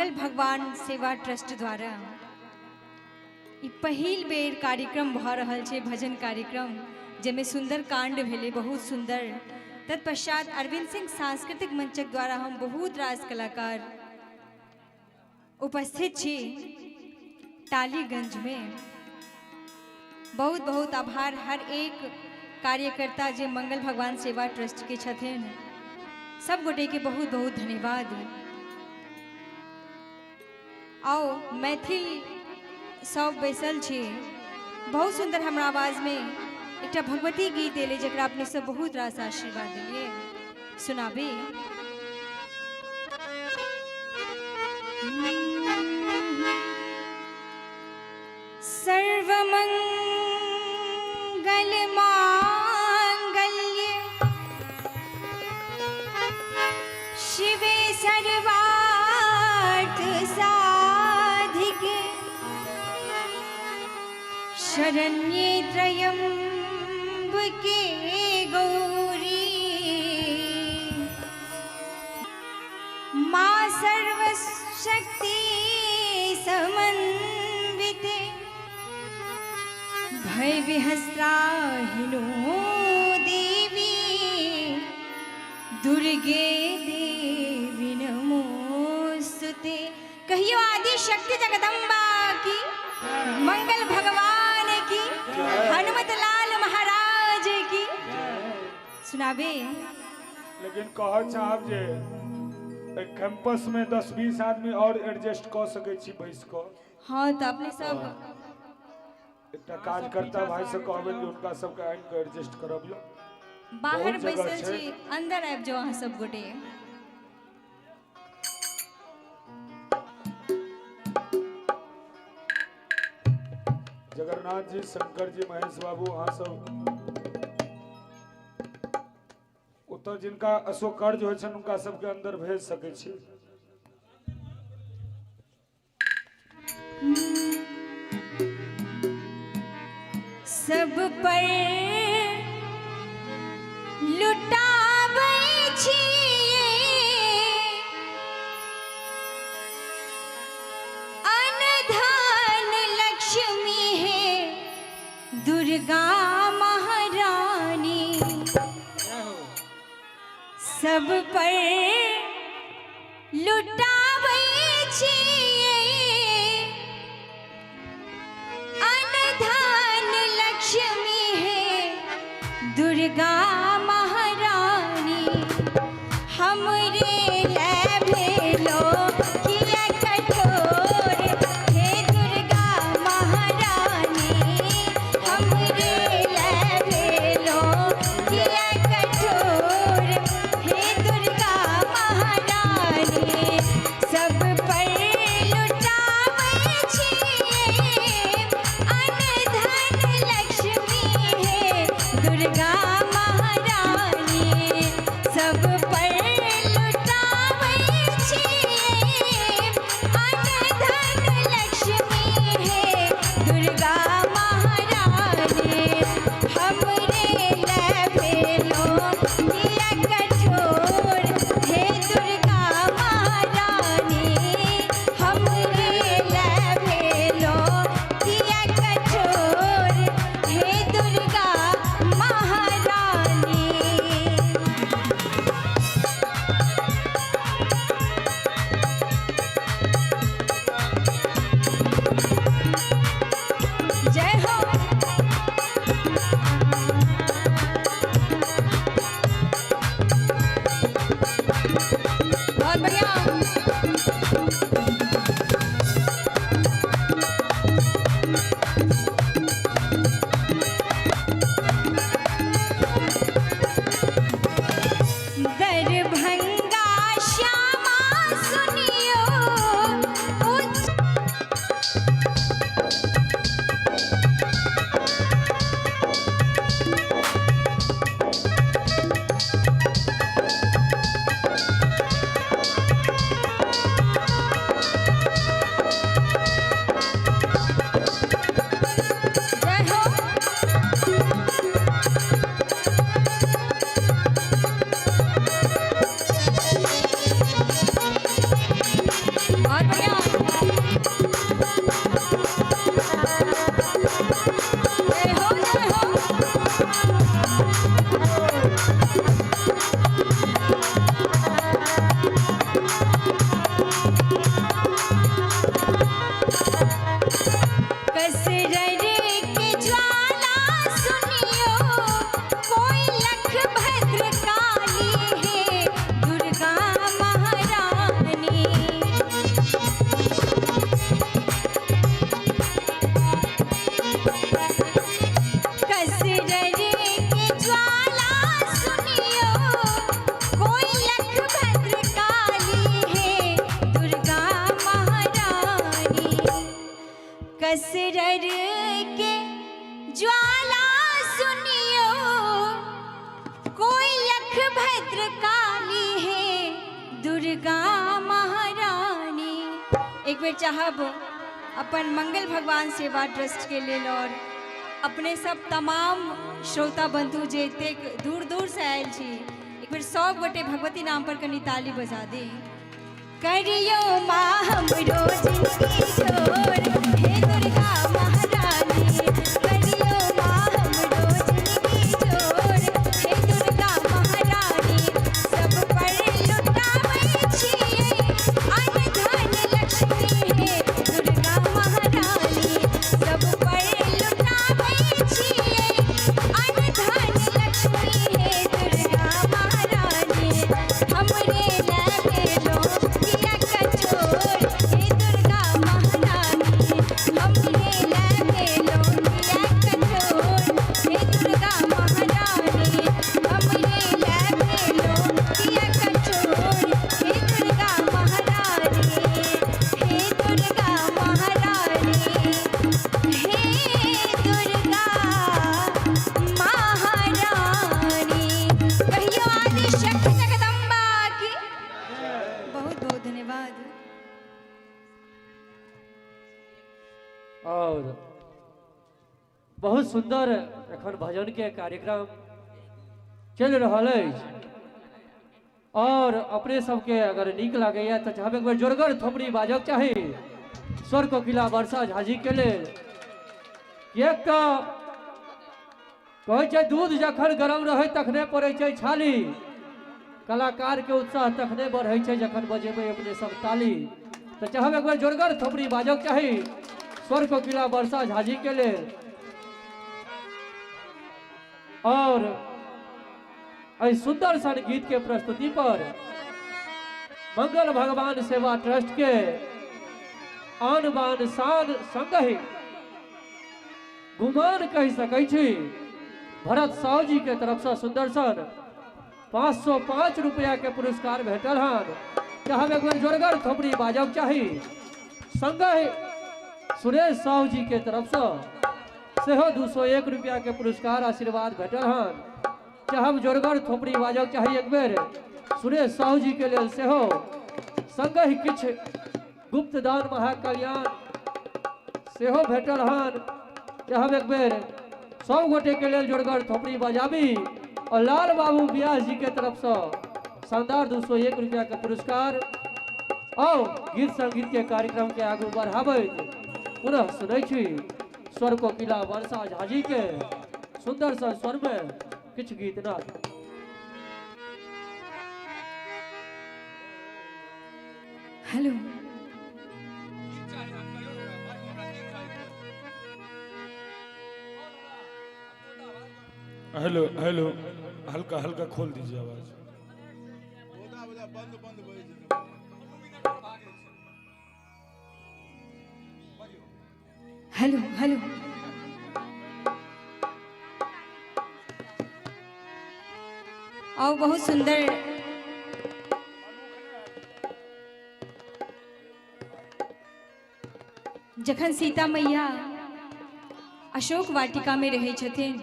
मंगल भगवान सेवा ट्रस्ट द्वारा ई पहिल बेर कार्यक्रम भ रहल छै, भजन कार्यक्रम जेमे सुंदर कांड भेले, बहुत सुंदर। तत्पश्चात अरविंद सिंह सांस्कृतिक मंचक द्वारा हम बहुत रास कलाकार उपस्थित छी टालीगंज में। बहुत बहुत आभार हर एक कार्यकर्ता जे मंगल भगवान सेवा ट्रस्ट के छथिन, सब गोटे के बहुत बहुत धन्यवाद। आओ मैथिल सब बैसल छी, बहुत सुंदर हमरा आवाज में एक भगवती गीत एले जकरा अपने सब बहुत रास आशीर्वाद दिलिए, सुनाबी। सर्वमंगल मांगल्ये शिवे सर्वार्थ साधिके शरण्ये त्र्यंबके गौरी मां सर्वशक्ति समन्विते भय विहस्त्राहिनो देवी दुर्गे देवी नमोस्तुते। कहियो आदि शक्ति जगदम्बा की, मंगल भगवान की, हनुमत लाल महाराज की। सुनाबे लेकिन कह चाहब जे कैंपस में 10-20 आदमी और एडजस्ट कर सके छी बैस कर। हाँ तो अपने सब एकटा कार्यकर्ता भाई से कहबे कि उनका सबके आइन के एडजस्ट करब लो। बाहर बैसल छी, अंदर आबि जाओ अहाँ सब गोटे। जगन्नाथ जी, शंकर जी, महेश बाबू, अहाँ सब उतर जिनका अशोक कर्ज हो छन उनका सबके अंदर भेज सके छी। सब पर लुटाबै छिए अनधन लक्ष्मी है दुर्गा महारानी। सब पर लुटाबै छिए अनधन लक्ष्मी है दुर्गा महारानी। हमरे ले भेलो किया कठोर हे दुर्गा महारानी। हमरे ले भेलो किया कठोर हे दुर्गा धन्यवाद भैया। जय हो जय हो। कसरर के ज्वाला सुनियो, कोई लख भद्र काली है दुर्गा महारानी। कसरर के ज्वाला सुनियो, कोई लख भद्र काली है दुर्गा महारानी। कसरर के ज्वाला सुनियो, कोई लख भद्र काली है दुर्गा महारानी। एक बेर चाहब अपन मंगल भगवान सेवा ट्रस्ट के लेल और अपने सब तमाम श्रोता बंधु जे एतेक दूर दूर से आयल छी, एक बेर सब गोटे भगवती नाम पर कनी ताली बजा दे। करियो माँ हमरो जिंदगी छोर, हे दुर्गा महारानी। करियो माँ हमरो जिंदगी छोर, हे दुर्गा महारानी। सब पर लुटाबै छियै अन्न धन लक्ष्मी हे दुर्गा महारानी। सब पर लुटाबै छियै अन्न धन लक्ष्मी हे दुर्गा महारानी। हमरे लगे लो किया कचोर, हे दुर्गा महारानी। हमरे लगे लो किया कचोर, हे दुर्गा महारानी। हमरे लगे लो किया कचोर, हे दुर्गा महारानी। हे दुर्गा महारानी, हे दुर्गा महारानी। कहियो आदि शक्ति जगदम्बा की। बहुत बहुत धन्यवाद। और बहुत सुंदर एखन भजन के कार्यक्रम चल रहा है। और अपने सबके अगर नीक लागैया तो चाहब एक बेर जोरगर थोपड़ी बाजक चाही स्वर कोकिला वर्षा झाजी के लेल। किएक तऽ कहै छै दूध जखन गरम रहै तखने पड़ै छै छाली, कलाकार के उत्साह तखने बढ़ै छै जखन बजेबै अपने सब ताली। तो चाहब एक बेर जोरगर थोपड़ी बाजक चाही स्वर कोकिला वर्षा झाजी के लेल। और एहि सुंदर सन गीत के प्रस्तुति पर मंगल भगवान सेवा ट्रस्ट के आन बान शान संगहि गुमान कहि सकै छी भरत साहू जी के तरफ से सुंदर सन 505 रुपया के पुरस्कार भेटल हन। चाहब एक बेर जोरगर थोपड़ी बाजब चाही। संगहि सुरेश साहू जी के तरफ से सेहो 201 रुपया के पुरस्कार आशीर्वाद भेटल हन। चाहब जोरगर थोपड़ी बाजब चाही एक बेर सुरेश साहू जी के लेल सेहो। संगहि किछ गुप्त दान महाकल्याण सेहो भेटल हन। चाहब एक बेर सब गोटे के लेल जोरगर थोपड़ी बजाबी। और लाल बाबू व्यास जी के तरफ से शानदार 201 रुपया के पुरस्कार। और गीत संगीत के कार्यक्रम के आगू बढ़ाबैत पुनः सुनै छी स्वर कोकिला वर्षा झाजी के सुंदर सा स्वर में किछ गीत नाद। हेलो हेलो हेलो, हल्का हल्का खोल दीजिए आवाज। Hello hello. और बहुत सुंदर जखन सीता मैया अशोक वाटिका में रहे छथिन,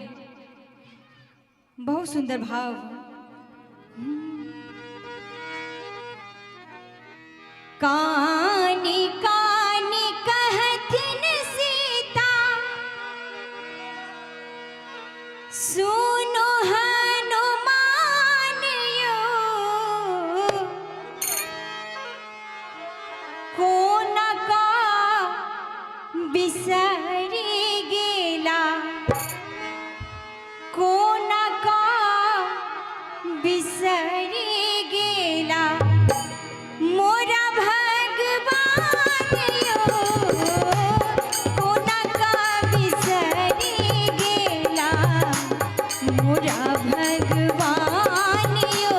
बहुत सुंदर भाव। कानी कानी कहथिन सीता, सुनो हनुमान यो, कोन बिसरी गेला कोना का बिसरी गेला मोरा भगवान यो कोना का बिसरी गेला मोरा भगवान यो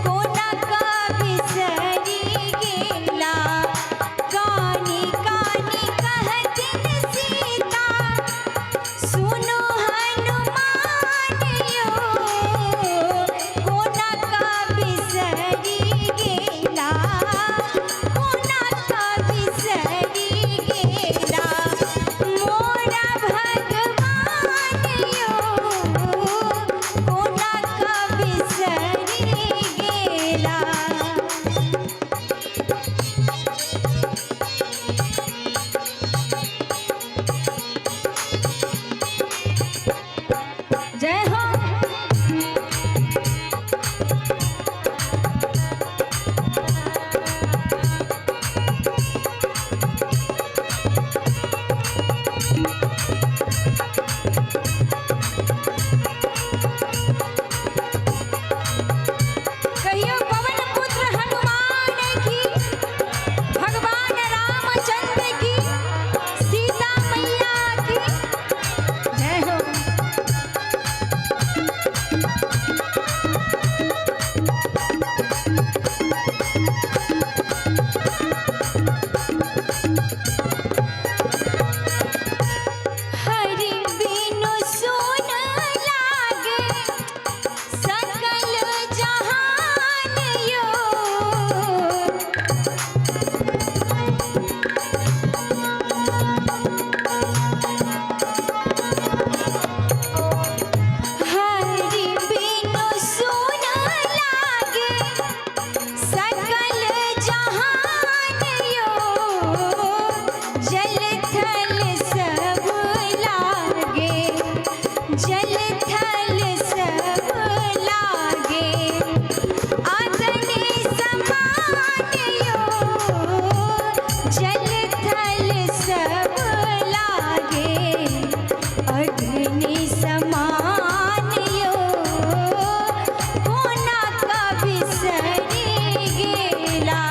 कोना का बिसरी गेला कानी कानी कहतिन सीता सुनो हनुमान यो कोना का बिसरी गेला कोना का बिसरी गेला मोरा भगवान यो कोना का बिसरी गेला। जय हो कहियो पवन पुत्र हनुमान की भगवान रामचंद्र की सीता मैया की जय हो। हरि बिनु सुन लागे सकल जहान यो हरि बिनु सुन लागे सकल जहान यो जल थल सब लागे जल थल सब लागे आतने समान यो जल थल सब लागे अग्नि समान यो कोना का बिसरी गेला।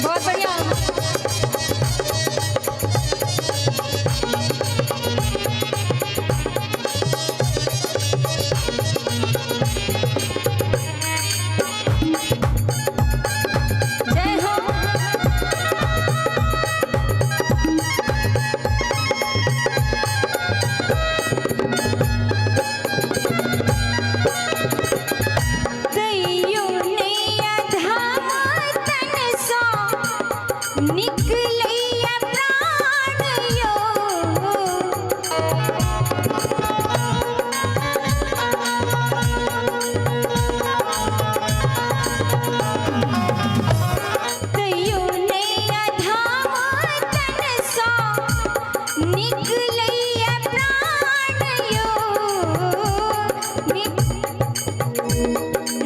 बहुत बढ़िया जय हो दैयो ने अधम तन सो निकलैया प्राण यो दैयो ने अधम तन सो निकलैया प्राण यो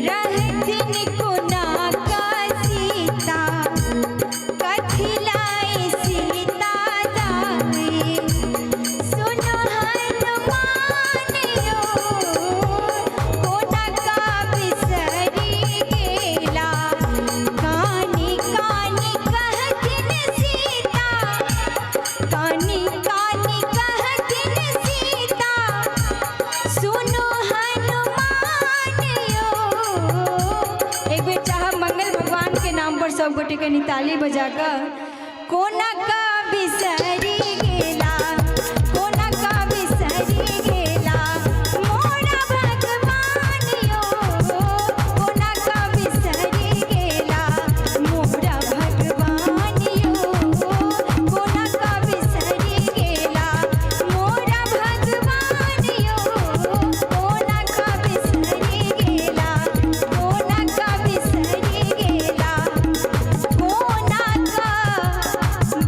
रहतिन कोना का सीता कथिलाई सीता दाई सुनो हनुमान यो कोना का बिसरी गेला कानी कानी कहतिन सीता कानी कानी कहतिन सीता सुनो हनुमान यो। एक बेर चाह मंगल भगवान के नाम पर सब गोटे के निताली बजाकर कोना का बिसरी गेला कोना का बिसरी गेला मोरा भगवान यो कोना का बिसरी गेला मोरा भगवान यो कोना का बिसरी गेला मोरा भगवान यो कोना का बिसरी गेला कोना का बिसरी गेला कोना का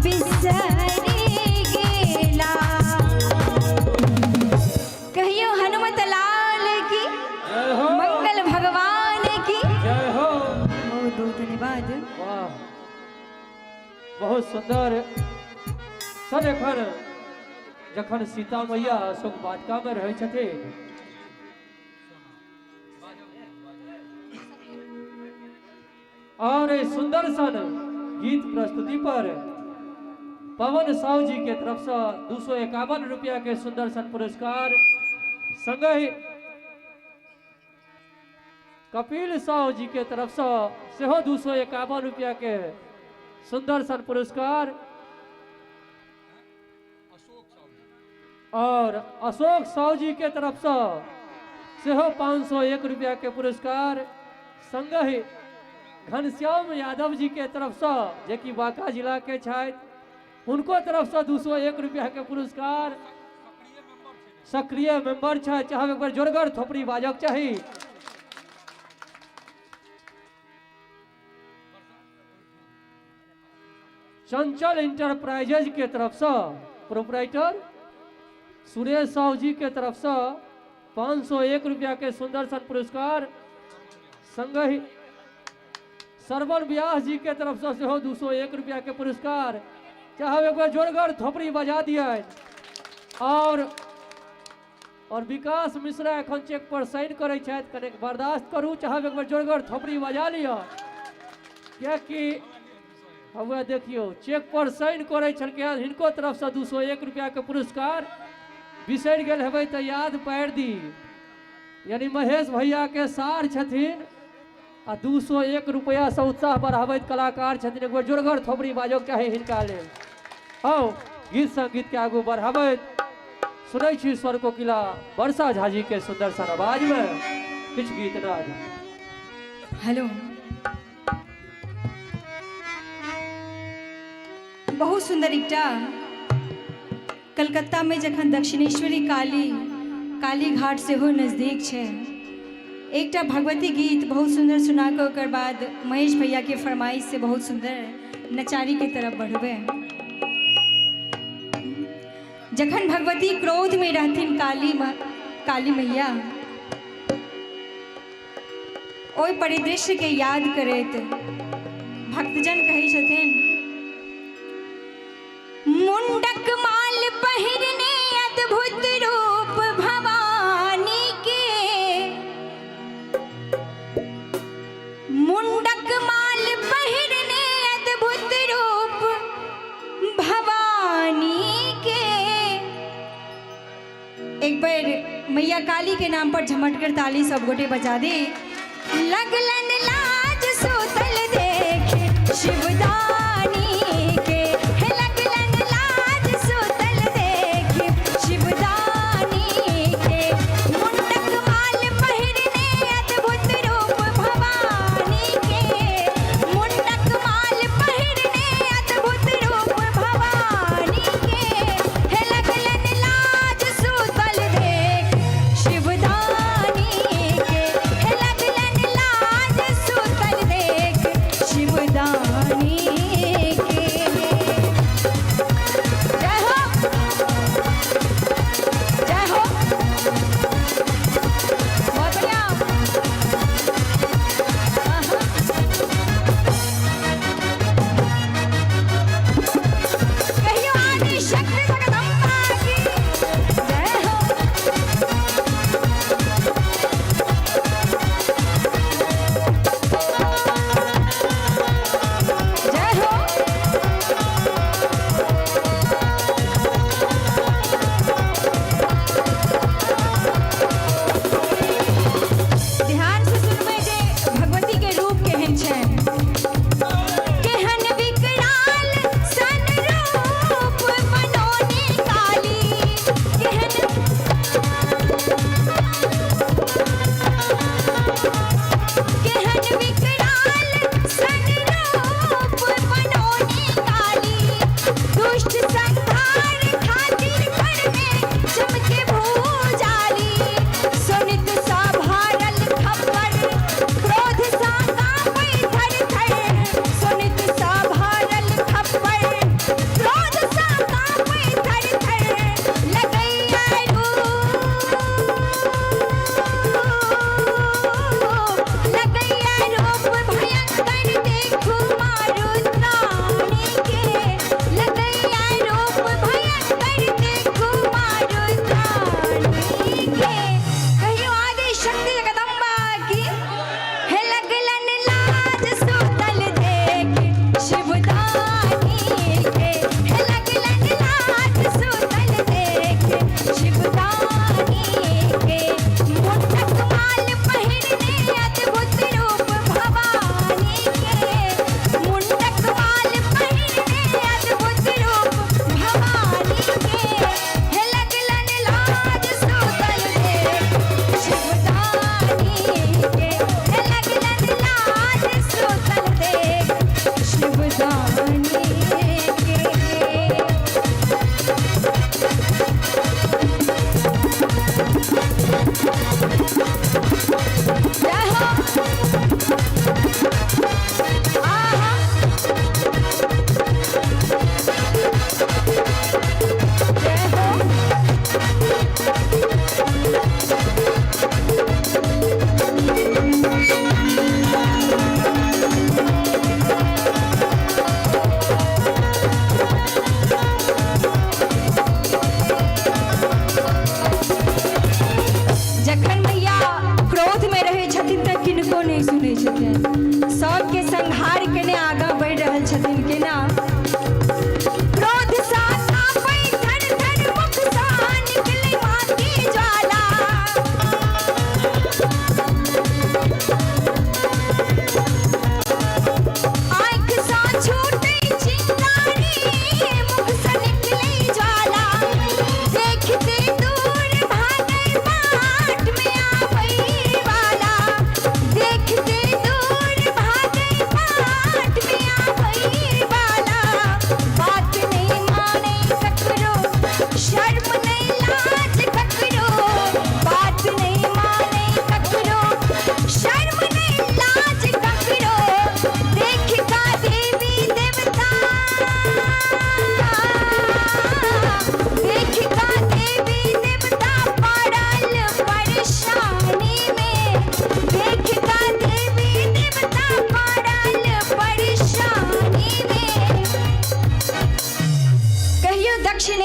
बिसरी सन एखन जखन सीता मैया शोक वाटिका में रहै छथिन, और इस सुंदर सन गीत प्रस्तुति पर पवन साहू जी के तरफ से 251 रुपया के सुंदर सन पुरस्कार, संगे कपिल साहू जी के तरफ से सेहो 251 रुपया के सुंदर सन पुरस्कार, और अशोक साहू जी के तरफ से सेहो 501 रुपया के पुरस्कार, संगे घनश्याम यादव जी के तरफ से जे कि बांका जिला के छथि, उनको तरफ से 201 रुपया के पुरस्कार, सक्रिय मेंबर छथि। चाहे एक बार जोरगर थोपड़ी बाजक चाही। चंचल इंटरप्राइजेज के तरफ से प्रोपराइटर सुरेश साहू जी के तरफ से 501 रुपया के सुंदर सन पुरस्कार, संगे सरवन व्यास जी के तरफ से 201 रुपया के पुरस्कार। चाहे एक बार जोरगर थोपड़ी बजा दिया। और विकास मिश्रा एखन चेक पर साइन करे छथि, कनेक बर्दाश्त करू। चाहे एक बार जोरगर थोपड़ी बजा लिया, कियाकि हमें देखियो चेक पर साइन करे छलखिन, हिनको तरफ से 201 रुपया के पुरस्कार। बिसर गेल हेबै तो याद पारि दी, यानी महेश भैया के सार छथिन आ 201 रुपया से उत्साह बढ़ावैत कलाकार छथिन। एक बार जोरगर थोपड़ी बाजक चाही हिनका लेल। आओ गीत संगीत के आगू बढ़ावैत सुनै छी स्वर कोकिला वर्षा झा जी के सुंदर सन आवाज में किछ गीत नाद। हेलो, बहुत सुंदर एकटा कलकत्ता में जखन दक्षिणेश्वरी काली घाट से हो नजदीक छे, एकटा भगवती गीत बहुत सुंदर सुना के ओकर बाद महेश भैया के फरमाइश से बहुत सुंदर नचारी के तरफ बढ़बे। जखन भगवती क्रोध में रहथिन काली मैया, ओई परिदृश्य के याद करैत भक्तजन कहै छथिन, मुंडक माल पहिरने अद्भुत रूप भवानी के, मुंडक माल पहिरने अद्भुत रूप भवानी के। एक बार मैया काली के नाम पर झमटकर ताली सब गोटे बजा दे। लगलन लाज सोतल देख शिवदानी के, हे लगलन लाज सोतल देख शिवदानी के। मुंडक माल पहिरने अद्भुत रूप भवानी के, मुंडक माल पहिरने अद्भुत रूप भवानी के। हे लगलन लाज सोतल देख शिवदानी के, हे लगलन लाज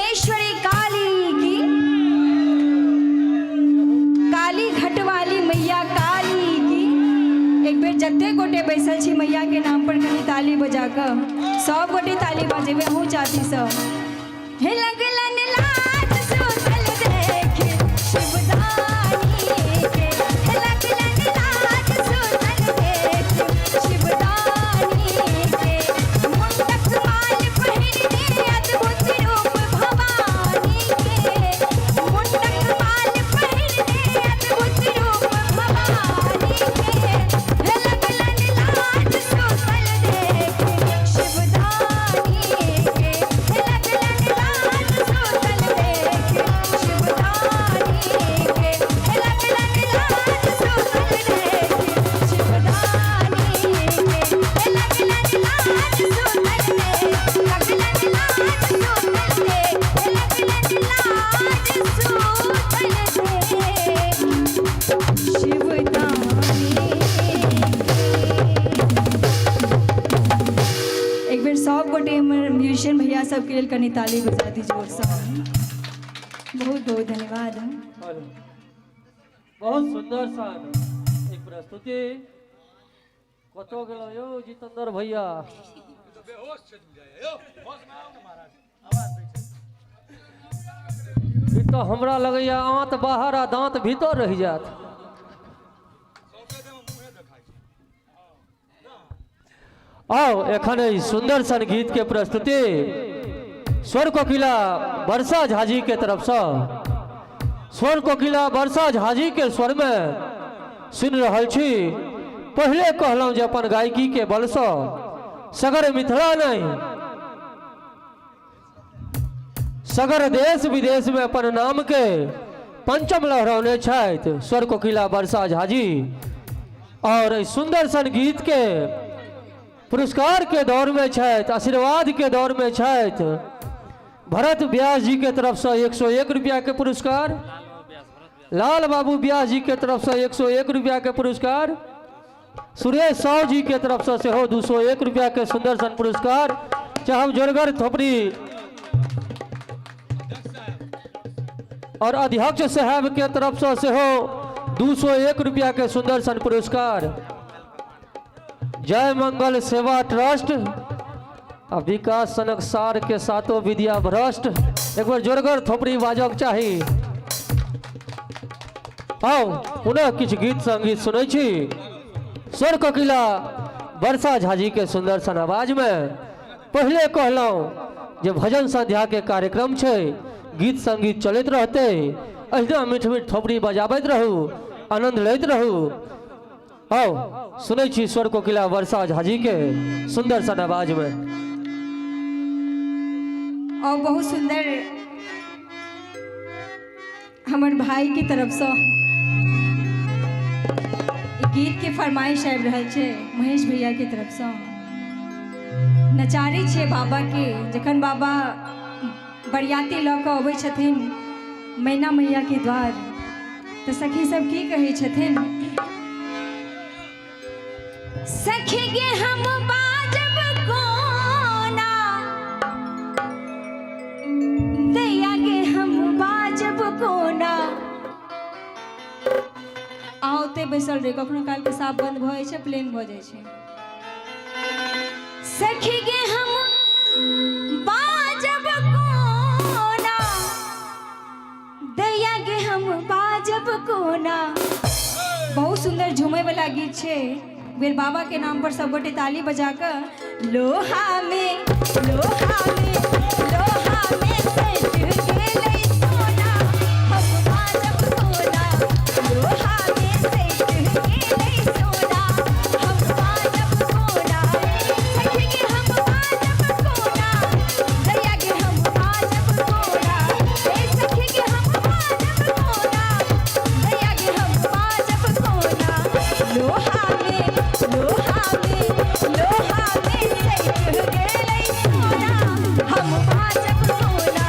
भुवनेश्वरी काली की, काली घट वाली मैया काली की। एक बेर जत्ते गोटे बैसल छी मैया के नाम पर कनी ताली बजा कर सब गोटे ताली बजेबे। हमहूँ चाहती सब हे लगलन लाज सुतल देख शिवदानी के, हे लगलन लाज सुतल देख शिवदानी के। मुंडक माल पहिरने अद्भुत रूप भवानी के, मुंडक माल पहिरने अद्भुत रूप भवानी के। हे लगलन लाज सुतल देख शिवदानी के, हे लगलन लाज सुतल देख शिवदानी के, हे लगलन लाज सुतल देख शिवदानी के, हे लगलन लाज सुतल देख, लगलन लाज सुतल देख, हे लगलन लाज सुतल देख शिवदानी। एक बेर सब गोटे हमर म्यूजिशियन भैया सबके लेल कनी ताली बजा दी जोर से। बहुत बहुत धन्यवाद। हेलो। बहुत सुंदर सा एक प्रस्तुति कतो गेलो यो जितेंद्र भैया। ई तो हमरा लगैया आंत बाहर आ दांत भीतर रह जात। आओ एखन ई सुंदर सन गीत के प्रस्तुति स्वर कोकिला वर्षा झा जी के तरफ से, स्वर कोकिला वर्षा झा जी के स्वर में सुन रहल छी। पहले कहलौं जे अपन गायकी के बल से सगर मिथिला नहीं सगर देश विदेश में अपन नाम के पंचम लहरौने छथि स्वर कोकिला वर्षा झा जी। और इस सुंदर सन गीत के पुरस्कार के दौर में छथि, आशीर्वाद के दौर में छथि। भरत व्यास जी के तरफ से 101 रुपया के पुरस्कार, लाल बाबू व्यास जी के तरफ से 101 रुपया के पुरस्कार, सुरेश साव जी के तरफ से सेहो 201 रुपया के सुंदर सन पुरस्कार। चाहब जोरगर थोपड़ी और अध्यक्ष साहब के तरफ से सेहो 201 रुपया के सुंदर सन पुरस्कार। जय मंगल सेवा ट्रस्ट और विकास सनकसार के सातों विद्या भ्रष्ट। एक बार जोरगर थोपड़ी बाजक चाही। आओ पुनः किछ गीत संगीत सुनै छी स्वर कोकिला वर्षा झा जी के सुंदर सन आवाज में। पहले कहलौं जे भजन संध्या के कार्यक्रम छै, गीत संगीत चलैत रहते, अहिना मीठ मीठ थोपड़ी बजाबैत रहू, आनंद लैत रहू। आओ सुनै छी स्वर कोकिला वर्षा झा जी के सुंदर सन आवाज में। और बहुत सुंदर हमर भाई की तरफ से गीत के फरमाइश आबि रहल छै महेश भैया के तरफ से। नचारी छै बाबा के, जखन बाबा बरियाती लऽ कऽ अबै छथिन मैना मैया के द्वार, तऽ सखी सब की कहै छथिन? सखी गे हम बाजब कोना, दैया गे हम बाजब कोना। आओते बैसल रहे, कखनो काल के साफ बंद भऽ जाइ छै, प्लेन भऽ जाइ छै। सखी गे हम बाजब कोना, दैया गे हम बाजब कोना। बहुत सुंदर झूमे वाला गीत छै। बेर बाबा के नाम पर सब गोटे ताली बजाकर लोहा में लोहा में लोहा में सज गेलै सोना, हम बाजब कोना। लोहा में सज गेलै सोना, हम बाजब कोना। सखी गे हम बाजब कोना, दैया गे हम बाजब कोना। ए सखी गे हम बाजब कोना, दैया गे हम बाजब कोना। लोहा में लोहा में लोहा में सज गेलै सोना, हम बाजब कोना।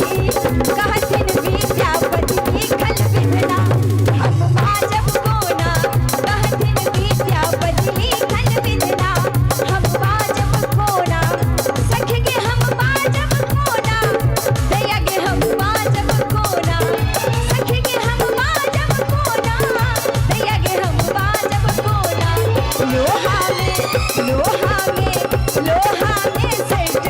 कहथिन विद्यापति लिखल विधना हम बाजब कोना कहथिन विद्यापति लिखल विधना हम बाजब कोना सख के हम बाजब कोना दया के हम बाजब कोना सख के हम बाजब कोना दया के हम बाजब कोना लोहा में सेठ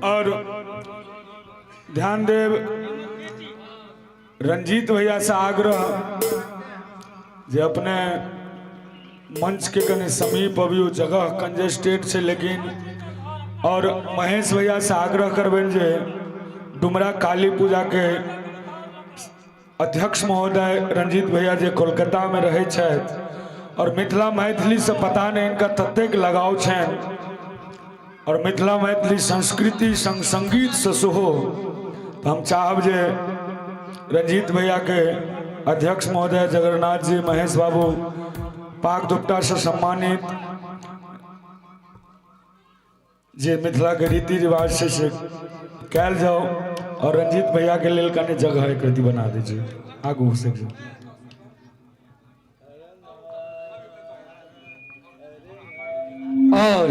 और ध्यान देव रंजीत भैया से आग्रह जे अपने मंच के कने समीप अभी वो जगह कंजेस्टेड से लेकिन और महेश भैया से आग्रह करबेन जे डुमरा काली पूजा के अध्यक्ष महोदय रंजीत भैया जे कोलकाता में रहे और मिथिला मैथिली से पता नहीं इनका ततेक लगाव छन और मिथिला मैथिली संस्कृति संग संगीत से सेहो तो हम चाहब जे रंजीत भैया के अध्यक्ष महोदय जगन्नाथ जी महेश बाबू पाक दुपट्टा से सम्मानित जे मिथिला के रीति रिवाज से कैल जाओ और रंजीत भैया के लेल कने जगह एक कृति बना दीजिए आगू से और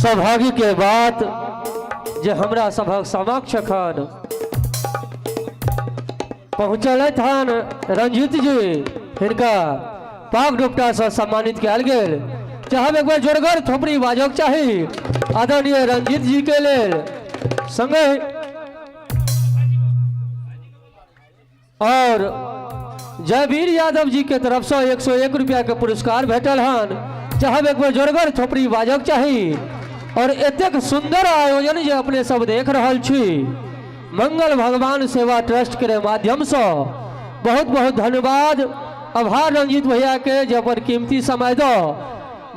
सौभाग्य के बात जे हमरा सभक समक्ष अखन पहुँचल हन रंजीत जी हिनका पाक दुपट्टा से सम्मानित कयल गेल चाहब एक बार जोरगर थोपड़ी बाजक चाही आदरणीय रंजीत जी के लेल संगे और जयवीर यादव जी के तरफ से 101 रुपया के पुरस्कार भेटल हन चाहब एक बार जोरगर थोपड़ी बाजक चाही और एतेक सुंदर आयोजन जे अपने सब देख रहल छी मंगल भगवान सेवा ट्रस्ट के माध्यम से बहुत बहुत धन्यवाद आभार रंजीत भैया के जे अपन कीमती समय दो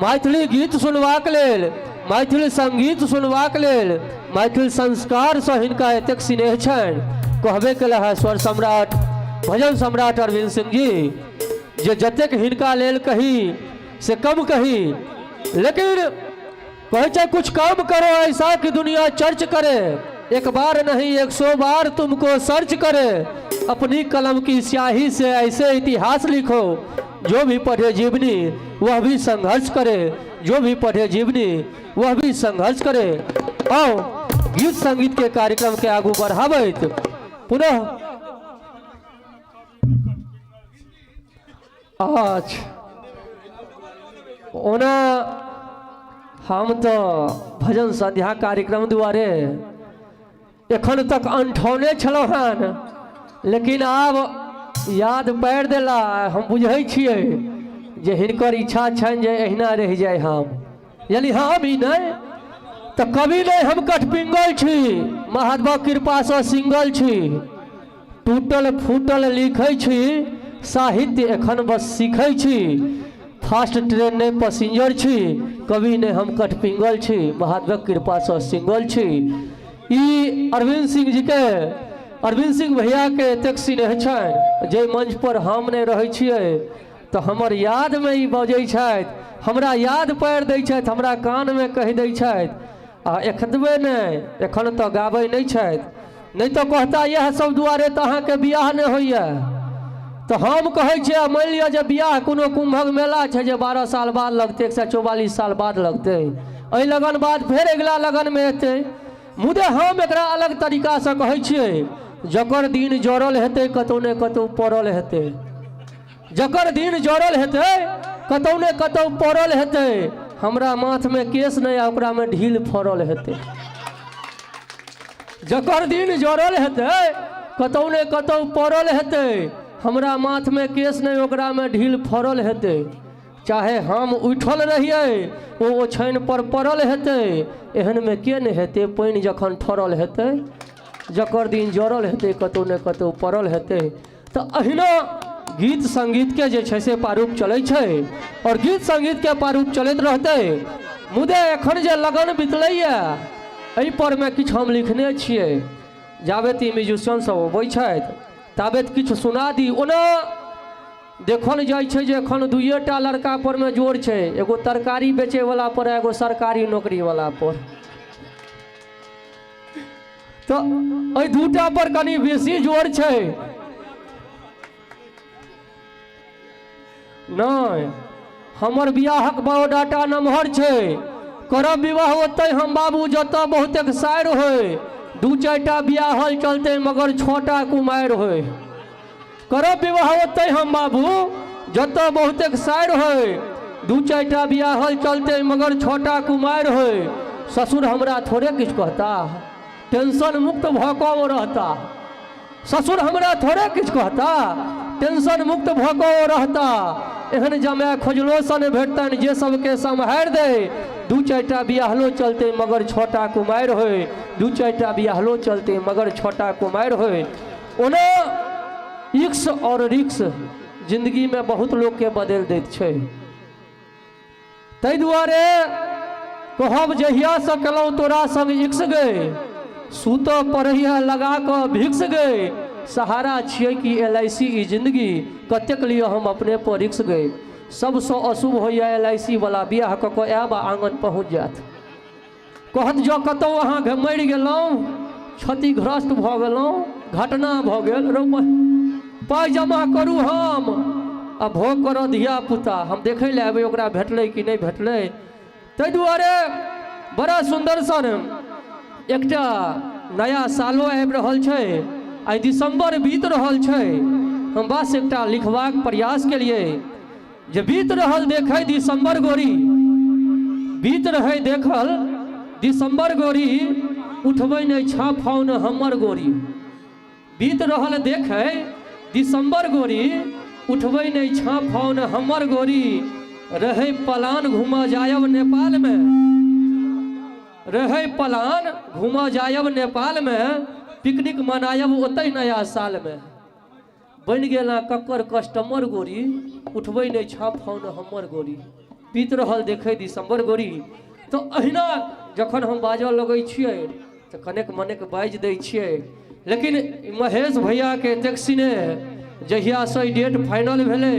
मैथिली गीत सुनवाक लेल मैथिली संगीत सुनवाक लेल मैथिली संस्कार से हिनका एतेक स्नेह छनि कहबे कला है स्वर सम्राट भजन सम्राट अरविंद सिंह जी जे जतेक हिनका लेल कही से कम कही लेकिन कहे चाहे कुछ काम करो ऐसा कि दुनिया चर्च करे एक बार नहीं 100 बार तुमको सर्च करे, अपनी कलम की स्याही से ऐसे इतिहास लिखो, जो भी पढ़े जीवनी वह भी संघर्ष करे, जो भी पढ़े जीवनी वह भी संघर्ष करे। आओ गीत संगीत के कार्यक्रम के आगू बढ़ावे पुनः आज ओना हम तो भजन संध्या कार्यक्रम द्वारे एखन तक अंठौने छलौ हन, लेकिन आब याद पारि देला। हम बुझै छियै जे हिनकर इच्छा छनि जे एहिना रहि जाय हम, यानी हम ही नहीं तो कभी नहीं, हम कठपिंगल छी, महादेव कृपा से सिंगल छी, टूटल फूटल लिखै छी, साहित्य एखन बस सीखै छी, फास्ट ट्रेन नहीं पैसेंजर छी, कभी नहीं हम कठपिंगल छी, महादेव कृपा से सिंगल छी। ई अरविंद सिंह जी के, अरविंद सिंह भैया के एतेक स्नेह छनि जे मंच पर हम नहीं रहै छियै तो हमर याद में ई बजै छथि, हमरा याद पारि दै छथि, हमरा कान में कहि दै छथि। आ एखनबे नहीं, एखन तो गाबै नहीं छथि, नहीं तो कहता यह सब दुआरे तो अहाँके बियाह नहीं होइए। तो हम कहै छियै मान लिअ जे बियाह कोनो कुंभक मेला छै जे 12 साल बाद लगतै, 144 साल बाद लगतै, एहि लगन बाद फेर अगिला लगन में एतै। मुदे हम एकरा अलग तरीका से कहै छियै, जकर दिन जड़ल हेतै कतौ ने कतौ पड़ल हेतै, जकर दिन जड़ल हेतै कतौ ने कतौ पड़ल हेतै, हमरा माथ में केस नहीं आ ओकरा में ढील फड़ल हेतै। जकर दिन जड़ल हेतै कतौ ने कतौ पड़ल हेतै, हमरा माथ में केस नहीं ओकरा में ढील फड़ल हेतै। चाहे हम उठल रहिए ओ ओछाइन पर पड़ल हेतै, एहन में के नहीं हेतै पानि जखन ठरल हेतै, जकर दिन जड़ल हेतै कतौ ने कतौ पड़ल हेतै। तो अहिना गीत संगीत के जे छै से प्रारूप चलै छै और गीत संगीत के प्रारूप चलैत रहतै। मुदे एखन जे लगन बितलैया एहि पर में किछु हम लिखने छियै, जाबेत ई म्यूजिशियन सब अबै छथि ताबेत किछु सुना दी। ओना देखल जाइ छै जे एखन 2टा लड़का पर में जोर छै, एगो तरकारी बेचे वाला पर, एगो सरकारी नौकरी वाला पर। तो एहि 2टा पर कनी बेसी जोर छै। नहीं हमर बियाहक बायोडाटा नमहर छै, करब विवाह ओतै हम बाबू जतऽ बहुतेक साइर होय, 2-4टा बियाहल चलते मगर 6टा कुमारि होय। करब विवाह ओतै हम बाबू जतऽ बहुतेक साइर होय, 2-4टा बियाहल चलते मगर 6टा कुमारि होय। ससुर हमरा थोड़े किछु कहता, टेंशन मुक्त भऽ कऽ रहता। ससुर हमरा थोड़े किछु कहता, टेंशन मुक्त भऽ कऽ रहता। एहन जमाय खोजलो सन भेटतनि जे सबके सम्हारि दे, 2-4टा बियाहलो चलते मगर 6टा कुमारि होय, 2-4टा बियाहलो चलते मगर 6टा कुमारि होय। ओना इक्स और रिक्स जिंदगी में बहुत लोग के बदल दैत छै। ताहि दुआरे कहब जहिया से केलहुँ तोरा संग इक्स गए, सूतऽ पढ़ैया लगा कऽ भिक्स गए, सहारा छियै कि LIC ई जिंदगी, कतेक लिए हम अपने पर रिक्स गए। सबसे अशुभ होइया LIC वाला बियाह कऽ कऽ आयब आ आंगन पहुँच जायत, कहत जो कतौ अहाँ मरि गेलहुँ, क्षतिग्रस्त भऽ गेलहुँ, घटना भऽ गेल, पाइ जमा करू हम आ भोग करऽ धिया पुता, हम देखै लए अबै ओकरा भेटलै कि नहीं भेटलै। ताहि दुआरे बड़ा सुंदर सन एकटा नया सालो आबि रहल छै, आई दिसंबर बीत रहल छै। हम बस एकटा लिखबाक प्रयास केलिए जे बीत रहल देखै दिसंबर गोरी, बीत रहै देखल दिसंबर गोरी, उठबै नहीं छाफौन हमर गोरी। बीत रहल देखै दिसंबर गोरी, उठबै नहीं छाफौन हमर गोरी। रहै पलान घूमऽ जायब नेपाल में, रहै पलान घूमऽ जायब नेपाल में, पिकनिक मनायब ओतै नया साल में। बन गेला कक्कर कस्टमर गोरी, उठबै नहीं छाफौन हमर गोरी। बीत रहल देखै दिसंबर गोरी। तो अहिना जखन हम बाजऽ लगै छियै तो कनेक मनेक बाजि दै छियै, लेकिन महेश भैया के एतेक स्नेह जहिया से डेट फाइनल भेलै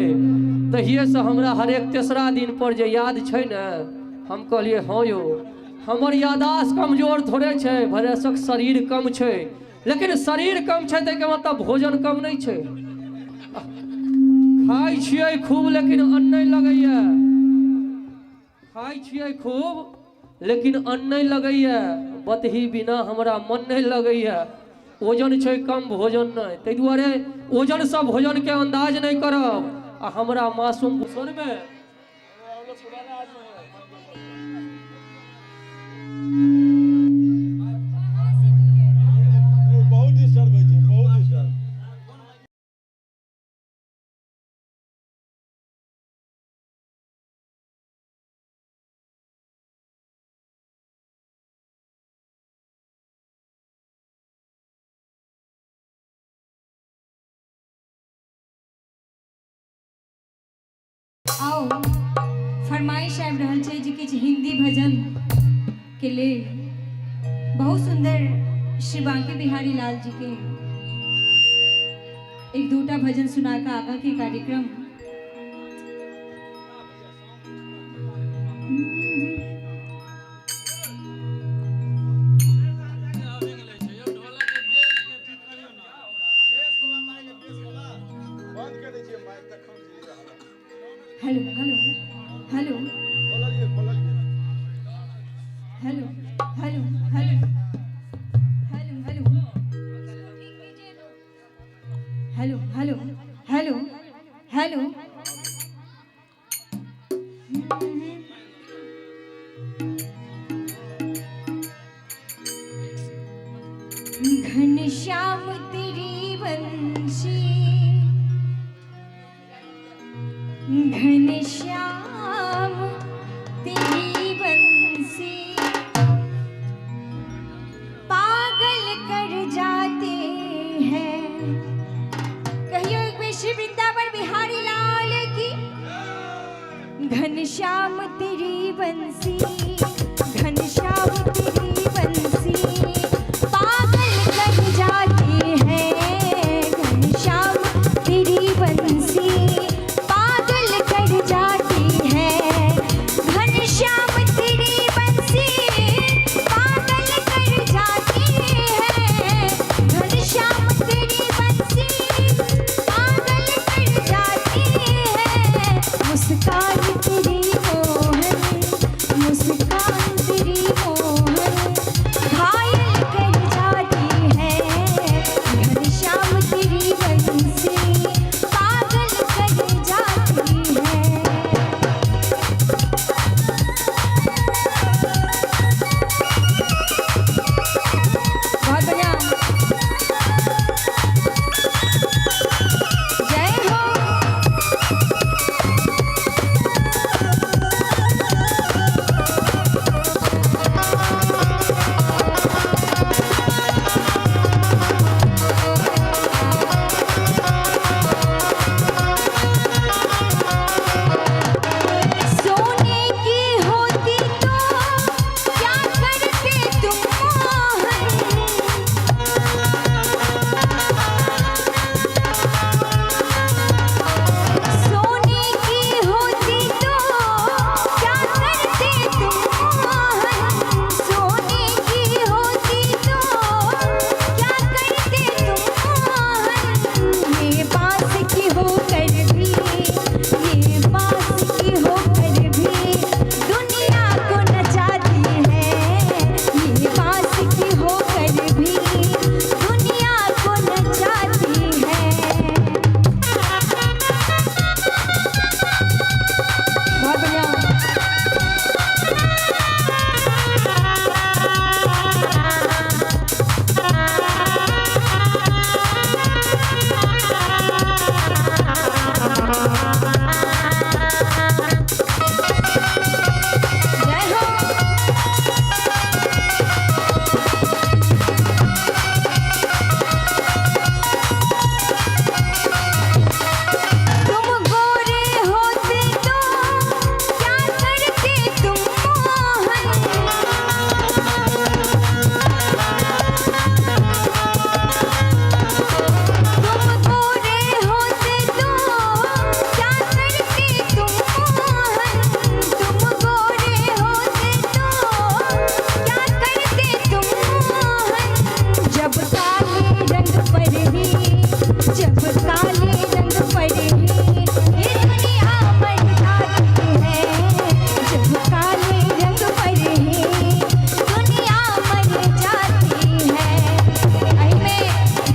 तहिए से हमरा हरेक 3रा दिन पर जे याद छै ने, हम कहलिए हाँ यौ हमर यादाश्त कमजोर थोड़े छै, भरेसक शरीर कम छै, लेकिन शरीर कम छै ताहिके मतलब भोजन कम नहीं छै। खाइ छियै खूब लेकिन अन्न नहीं लगैया, खाइ छियै खूब लेकिन अन्न नहीं लगैया, बतही बिना हमरा मन नहीं लगैया। ओजन छै कम भोजन नहीं, ताहि दुआरे ओजन से भोजन के अंदाज नहीं करब। आ हमरा मासूम सुन में आओ फरमाइश आबि रहल छै जे किछु हिंदी भजन के लेल बहुत सुंदर श्री बांके बिहारी लाल जी के एक दूटा भजन सुना का आगा के कार्यक्रम hello hello hello hello hello hello hello hello hello hello Ghanshyam तेरी बंसी, घनश्याम तेरी बंसी पागल कर जाते हैं। कहियो एक बार श्री वृंदावन बिहारी लाल की। घनश्याम तेरी बंसी, घनश्याम तेरी बंसी पागल कर जाते हैं। घनश्याम तेरी बंसी जाती है, घनश्याम तेरी बंसी पागल कर जाती है। घनश्याम तेरी बंसी पागल कर जाती है। मुस्कान तेरी मोहन, मुस्कान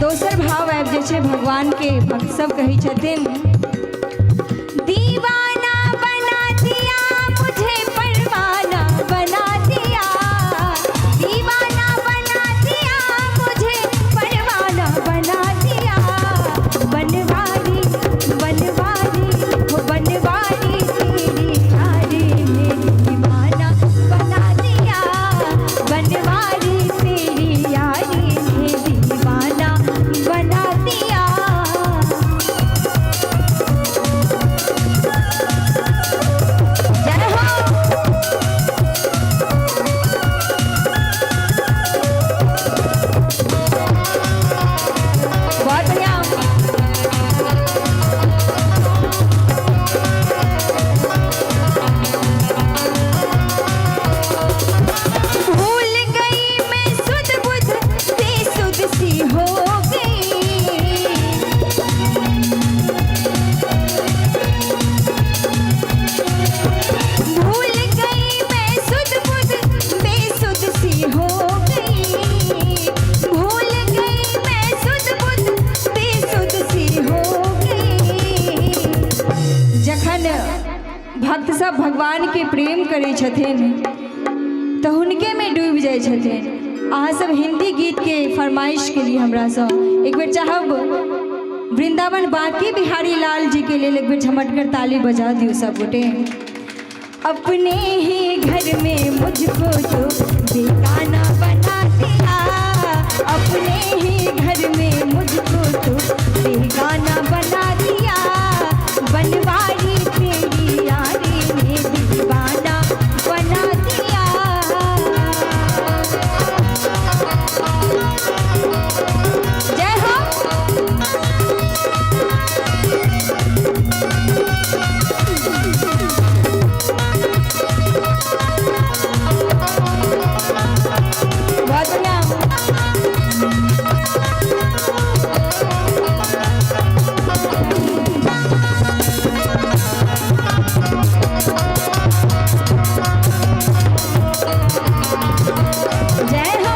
दोसर भाव आबि जाइ छै भगवान के भक्त सब कहै छथिन दीवाना बना दिया मुझे परवाना बना दिया दीवाना बना दिया मुझे परवाना बना दिया बनवारी बनवारी वो बनवारी तेरी यारी ने दीवाना बना दिया बनवारी तेरी यारी ने दीवाना बना दिया। जय हो बहुत बढ़िया। भूल गई मैं सुध बुध बेसुध सी हो गई भूल गई मैं सुध बुध बेसुध सी हो गई भूल गई मैं सुध बुध बेसुध सी हो गई। जखन भक्त सब भगवान के प्रेम करै छथिन तो हुनके में डूबि जाइ छथिन। अहाँ सब हिंदी गीत के फरमाइश के लिए हमरा सब एक बेर चाहब वृंदावन बाकी बिहारी लाल जी के लिए एक बेर झमटकर ताली बजा दियो सब गोटे। अपने ही घर में मुझको तो बेगाना बना दिया अपने ही घर में मुझको तो बेगाना बना दिया बनवारी तेरी यारी ने दीवाना बना दिया। जय हो बहुत बढ़िया। जय हो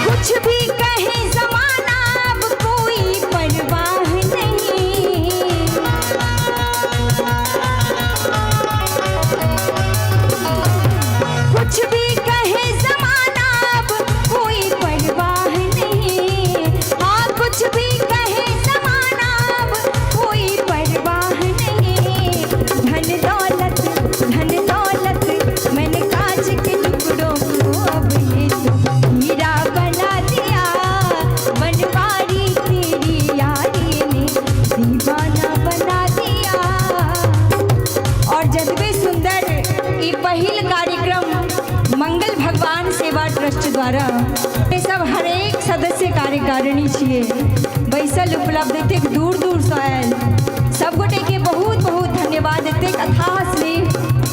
कुछ भी कहे जमाना अब कोई परवाह नहीं कुछ भी कहे जमाना अब कोई परवाह नहीं हाँ कुछ भी कहे जमाना अब कोई परवाह नहीं धन दौलत मैंने कांच के टुकड़ों को अब ये तो हीरा बना दिया बनवारी तेरी यारी ने दीवाना बना दिया। और जज्बे सुंदर ई पहिल कार्यक्रम मंगल भगवान सेवा ट्रस्ट द्वारा ये सब हर एक सदस्य कार्यकारिणी छिए बैसल उपलब्ध एतेक दूर दूर से आयल सब गोटे के बहुत बहुत धन्यवाद एतेक अथाह स्नेह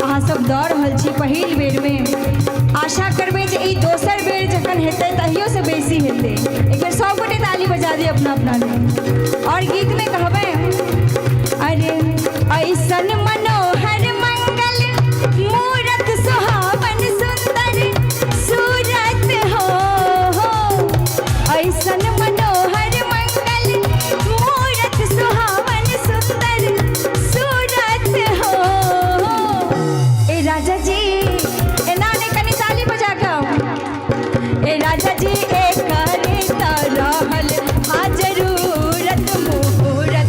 अहाँ सब दऽ रहल छी पहिल बेर में। आशा करबै जे ई दोसर बेर जखन हेतै तहियो से बेसी हेतै। एक बेर सब गोटे ताली बजा दिए अपना अपना लेल। और गीत में कहबै अरे ऐसन मनोहर मंगल मूरत सुहावन सुंदर सूरत हो ऐसन मनोहर मंगल मूरत सुहावन सुंदर सूरत हो। ए राजा जी एना ने कनी ताली बजा के ए राजा जी एक करे त रहल हाँ जरूरत मुहूर्त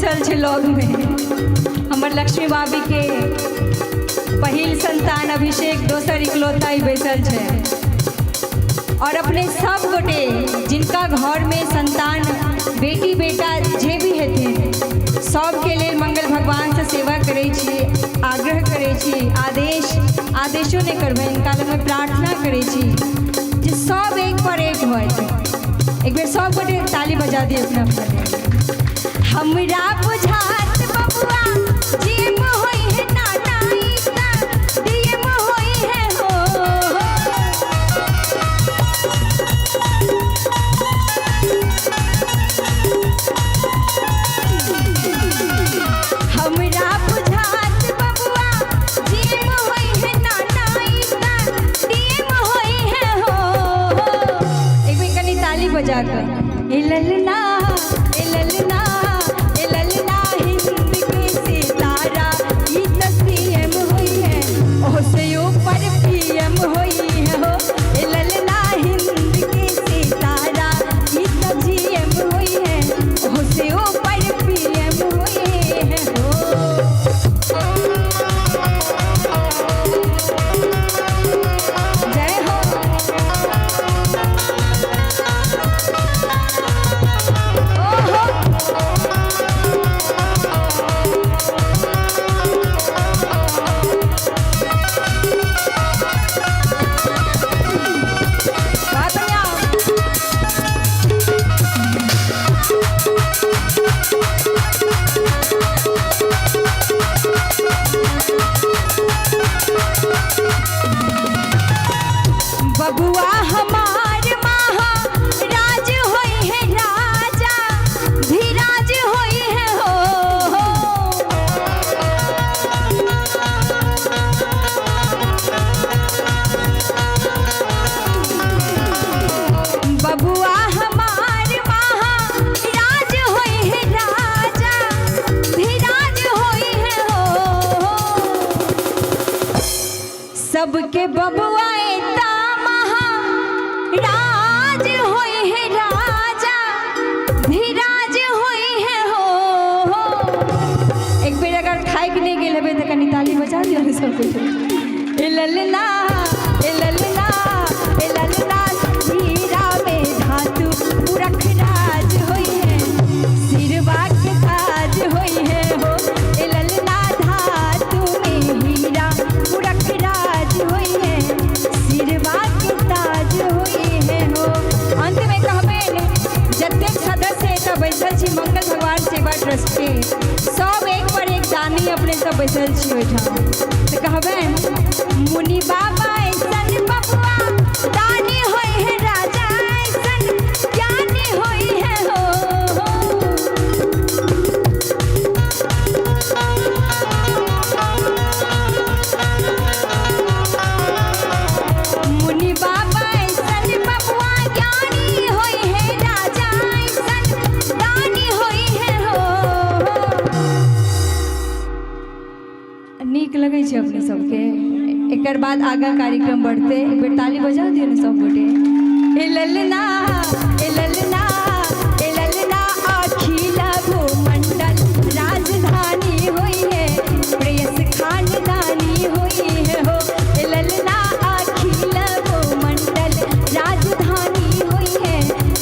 बैसल छे लॉग में हमर लक्ष्मी भाभी के पहिल संतान अभिषेक दोसर इकलौता ही बैसल छे और अपने सब गोटे जिनका घर में संतान बेटी बेटा जे भी हेथिन सबके लिए मंगल भगवान से सेवा करे छी, आग्रह करे छी, आदेशो नहीं करबे, इनका में प्रार्थना करे छी जे सब एक पर एक होत। एक बेर सब गोटे ताली बजा दिए अपना अपना। हमरा बुझात बबुआ जीम होई है नाना इता दीम होई है हो। हमरा बुझात बबुआ जीम होई है नाना इता दीम होई है हो। एक बेर कनी ताली बजा कर ए ललना ए ललना ए ललना हिंद के सितारा ई तसीम हुई है ओह से ऊपर पीएम हुई है हो। ए ललना हिंद के सितारा ई तसीम हुई है ओह से ऊपर पीएम हुई है हो। जय हो। बबुआ हमार महाराज होई है राजा धीराज होई है हो। बबुआ हमार महाराज होई है राजा धीराज होई है हो। सबके बबुआ राज होई है राजा धीराज होई है हो। एक बेर अगर खाए के नहीं गेल हेबे त कनी ताली बजा दियो ने सब कुछ। ए ललना ए ललना ए ललना हीरा में धातु पुरख राज होई है सिरवा के ताज होई है हो। ए ललना धातु में हीरा पुरख राज होई है सिरवा के ताज होई है हो। अंत में कहबे जतेक सदस्य एतऽ बैसल छी मंगल भगवान सेवा ट्रस्ट के सब एक पर एक दानी अपने सब बैसल छी ओहिठाम तऽ कहबे मुनि बाबा ऐसन बबुआ दानी होई है राजा ऐसन ज्ञानी होई है हो। मुनि बाबा ऐसन बबुआ ज्ञानी होई है राजा ऐसन दानी होई है हो। नीक लगै छै अपने सबके। एकर बाद आगा कार्यक्रम बढ़ते एक बेर ताली बजा दियो ने सब गोटे। ए ललना ए ललना ए ललना अखिल भूमंडल राजधानी होई है प्रेयस खानदानी होई है हो। ए ललना अखिल भूमंडल राजधानी होई है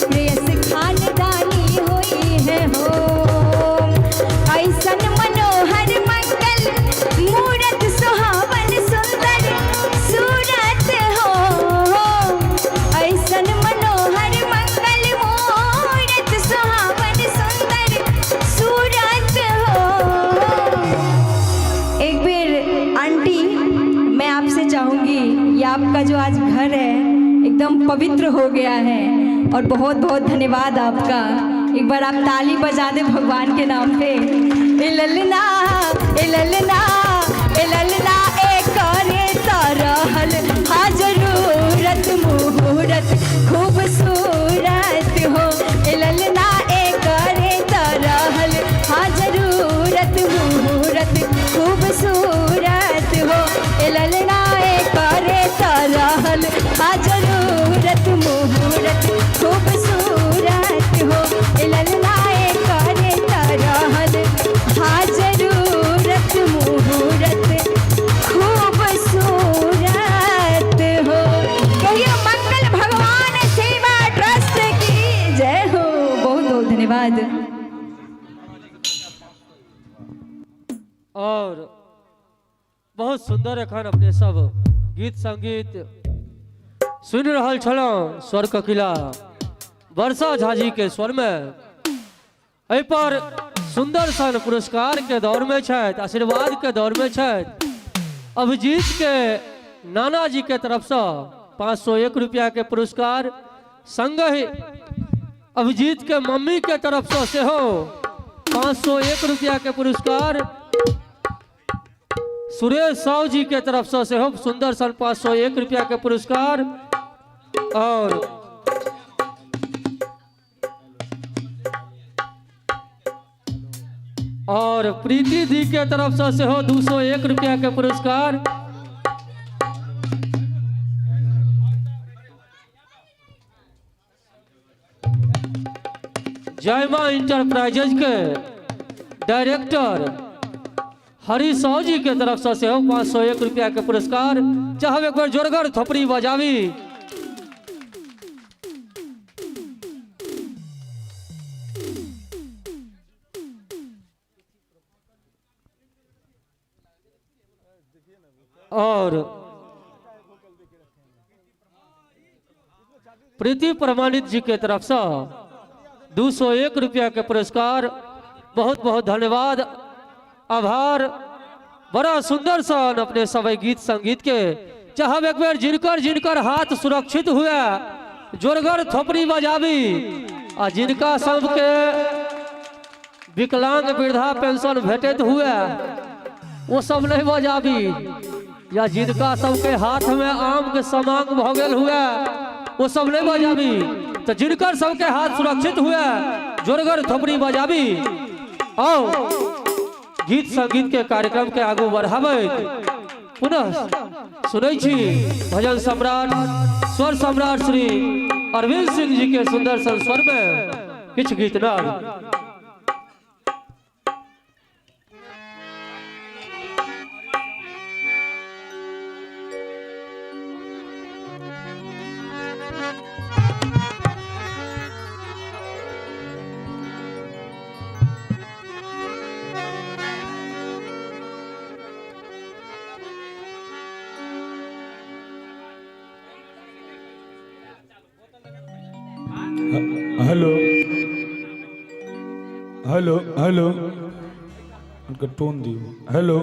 प्रेयस खानदानी होई है हो। ऐसन मनोहर मंगल मूरत सुहावन सुंदर सूरत हो। ऐसन मनोहर मंगल मूरत सुहावन सुंदर सूरत हो। एक बेर आंटी मैं आपसे चाहूंगी ये आपका जो आज घर है एकदम पवित्र हो गया है और बहुत बहुत धन्यवाद आपका। एक बार आप ताली बजा दे भगवान के नाम पे। ए ललना ए ललना ए ललना ए करे तरहल हा जरूरत मुहूर्त खूबसूरत हो। ए ललना ए करे तरहल हा जरूरत मुहूर्त खूबसूरत हो। ए ललना ए करे तरहल हा जरूरत मुहूर्त खूबसूरत हो। ए ललना ए करे तरहल धन्यवाद। और बहुत सुंदर एखन अपने सब गीत संगीत सुनि रहल छलहुँ स्वर ककिला वर्षा झा जी के स्वर में। एहि पर सुंदर सन पुरस्कार के दौर में छथि, आशीर्वाद के दौर में छथि। अभिजीत के नाना जी के तरफ से 501 रुपया के पुरस्कार, संग ही अभिजीत के मम्मी के तरफ से सेहो 501 रुपया के पुरस्कार, सुरेश साहू जी के तरफ से सेहो सुंदर सन 501 रुपया के पुरस्कार, और प्रीति दी के तरफ से सेहो 201 रुपया के पुरस्कार। जयमा इंटरप्राइजेज के डायरेक्टर हरी साहू जी के तरफ से सेहो 501 रुपया के पुरस्कार। चाहे एक बार जोरगर थोपड़ी बजावी। और प्रीति प्रमाणित जी के तरफ से 201 रुपया के पुरस्कार। बहुत बहुत धन्यवाद, आभार। बड़ा सुंदर सन अपने सभी गीत संगीत के। चाहे एक बार जिनकर जिनकर हाथ सुरक्षित हुआ जोरगर थोपड़ी बजावी, आ जिनका सबके विकलांग वृद्धा पेंशन भेटत हुआ वो सब नहीं बजावी, या जिनका सबके हाथ में आम के समांग भगल हुआ वो सब नहीं बजावी। तो जिनकर सबके हाथ सुरक्षित हुआ जोरगर थोपड़ी बजावी। आओ गीत संगीत के कार्यक्रम के आगू बढ़ावे। पुनः सुनै छी भजन सम्राट स्वर सम्राट श्री अरविंद सिंह जी के सुंदर सन स्वर में किछ गीत नाद। हेलो हेलो हेलो उनका टोन दियो। Hello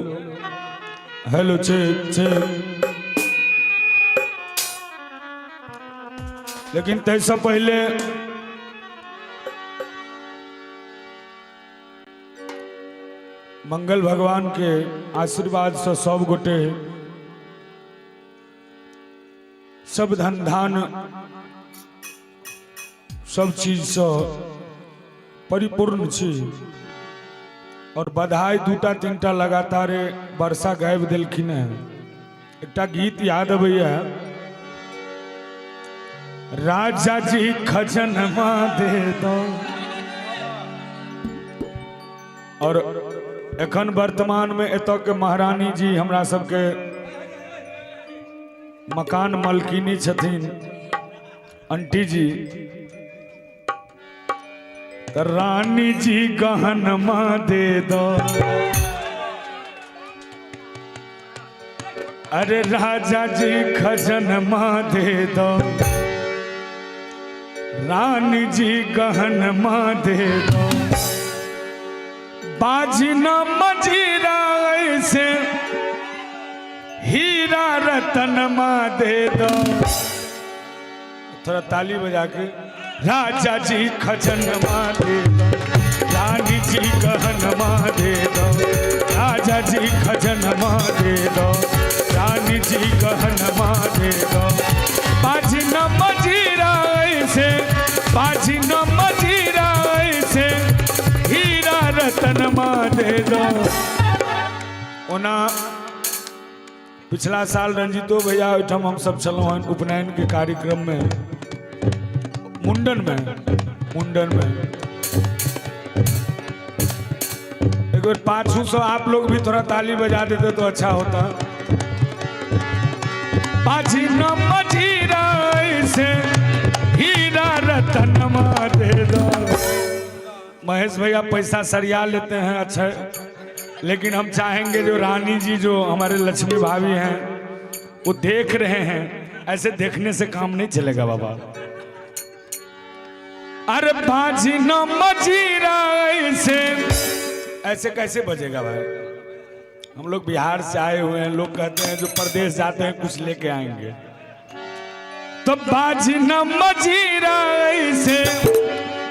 hello check check. लेकिन तैसा पहले मंगल भगवान के आशीर्वाद से सब गोटे सब धन धान सब चीज से परिपूर्ण छी। और बधाई दूटा तीनटा लगातार वर्षा गाबि देलखिन है। एकटा गीत याद अबैया, राजा जी खजनमा दे दो। और एखन वर्तमान में एतऽ के महारानी जी हमरा सबके मकान मलकिनी छथिन आंटी जी। रानी जी गहनमा दे दो। अरे राजा जी खजनमा दे दो। रानी जी गहनमा दे दो। बाजी न मजीरा ऐसे हीरा रतनमा दे दो। थोड़ा ताली बजा के। राजा जी खजनमा दे दो। रानी जी गहनमा दे दो। राजा जी खजनमा दे दो। रानी जी गहनमा दे दो। बाजी न मजीरा ऐसे, बाजी न मजीरा ऐसे हीरा रतनमा दे दो। ओना पिछला साल रंजीतो भैया ओहिठाम हम सब चलौं हन उपनयन के कार्यक्रम में, मुंडन में एक बार पाछू से आप लोग भी थोड़ा ताली बजा देते तो अच्छा होता। बाजी न मजीरा ऐसे हीरा रतनमा दे दो। महेश भैया पैसा सरिया लेते हैं अच्छा, लेकिन हम चाहेंगे जो रानी जी जो हमारे लक्ष्मी भाभी हैं वो देख रहे हैं, ऐसे देखने से काम नहीं चलेगा बाबा। अरे बाजी न मजीरा ऐसे कैसे बजेगा भाई? हम लोग बिहार से आए हुए हैं, लोग कहते हैं जो प्रदेश जाते हैं कुछ लेके आएंगे। तो बाजी न मजीरा ऐसे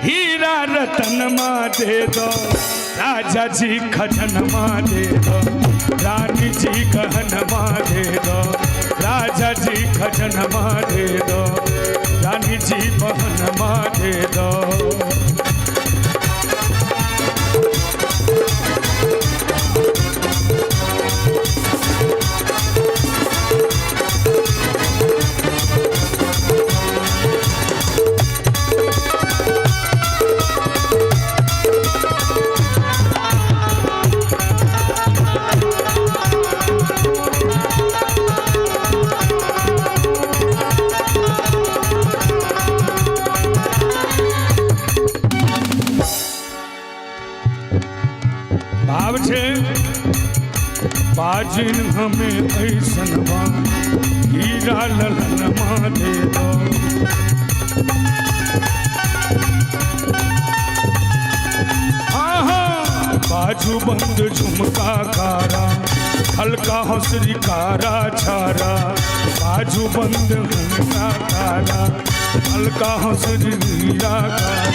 हीरा रतन माँ दे दो, राजा जी खजन माँ दे दो, रानी जी गहन माँ दे दो, राजा जी खजन माँ दे दो, रानी जी बहन माँ दे दो। भाव छे बाजिन हमें ऐसन बा, हीरा ललन माँ दे दो। बाजू बंद झुमका कारा, हल्का हौसरी कारा छारा, बाजू बंद झुमका कारा, हल्का हौसरी हीरा कारा।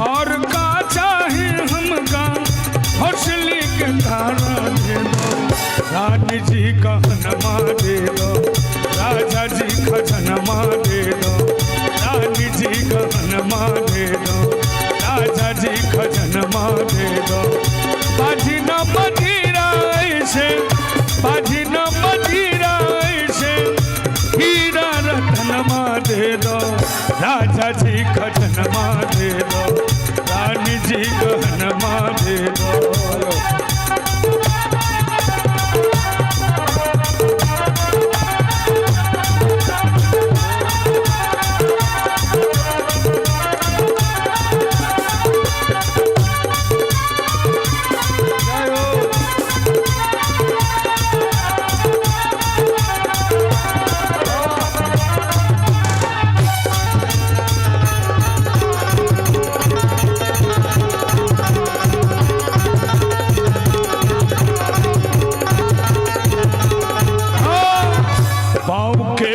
और का चाहे हमका हौसले के तारा दे दो, रानी जी कहनमा दे दो, राजा जी खजनमा दे दो, रानी जी कहनमा दे दो, राजा जी खजनमा दे दो। बाजी न मजीरा ऐसे, बाजी न मजीरा ऐसे, हीरा रतनमा दे दो, राजा जी खजनमा दे दो, रानी जी गहनमा दे दो।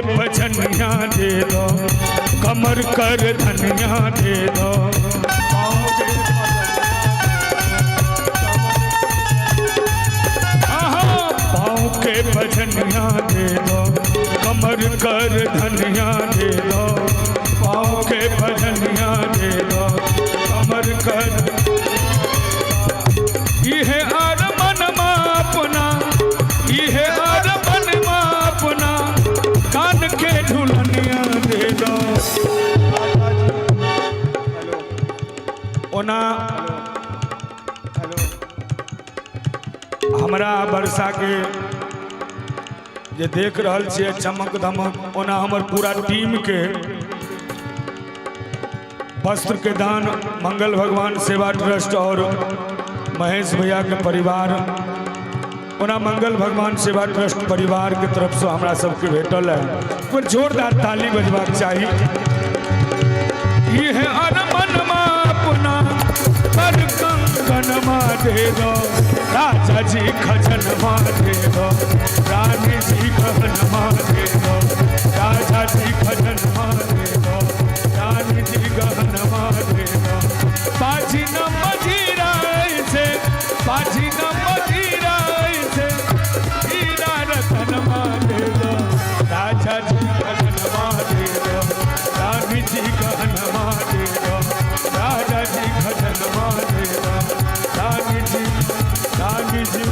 भजनिया दे दो, कमर कर धनिया दे दो, पाँव के भजनिया दे दो, कमर कर धनिया दे दो, पाँव के भजनिया दे दो, कमर कर। ये अरमन माँ अपना, ये अरमन माँ अपना, कान के झुलनिया दे दो। ओना हमरा वर्षा के जे देख रहल छियै चमक धमक, ओना हमर पूरा टीम के वस्त्र के दान मंगल भगवान सेवा ट्रस्ट और महेश भैया के परिवार, ओना मंगल भगवान सेवा ट्रस्ट परिवार के तरफ से हमरा सबके भेटल है। कोई जोरदार ताली बजबाक चाहिए। ये है अरमन माँ अपना, कर कंगन माँ दे दो, राजा जी खजन माँ दे दो, रानी जी गहन माँ दे दो, राजा जी खजन माँ दे दो, रानी जी गहन माँ दे दो। बाजी न मजीरा ऐसे, बाजी न मजीरा ऐसे, हीरा रतन माँ दे दो, राजा जी खजन माँ दे दो, रानी जी गहन माँ दे दो, राजा जी खजन माँ दे दो, रानी जी, रानी जी,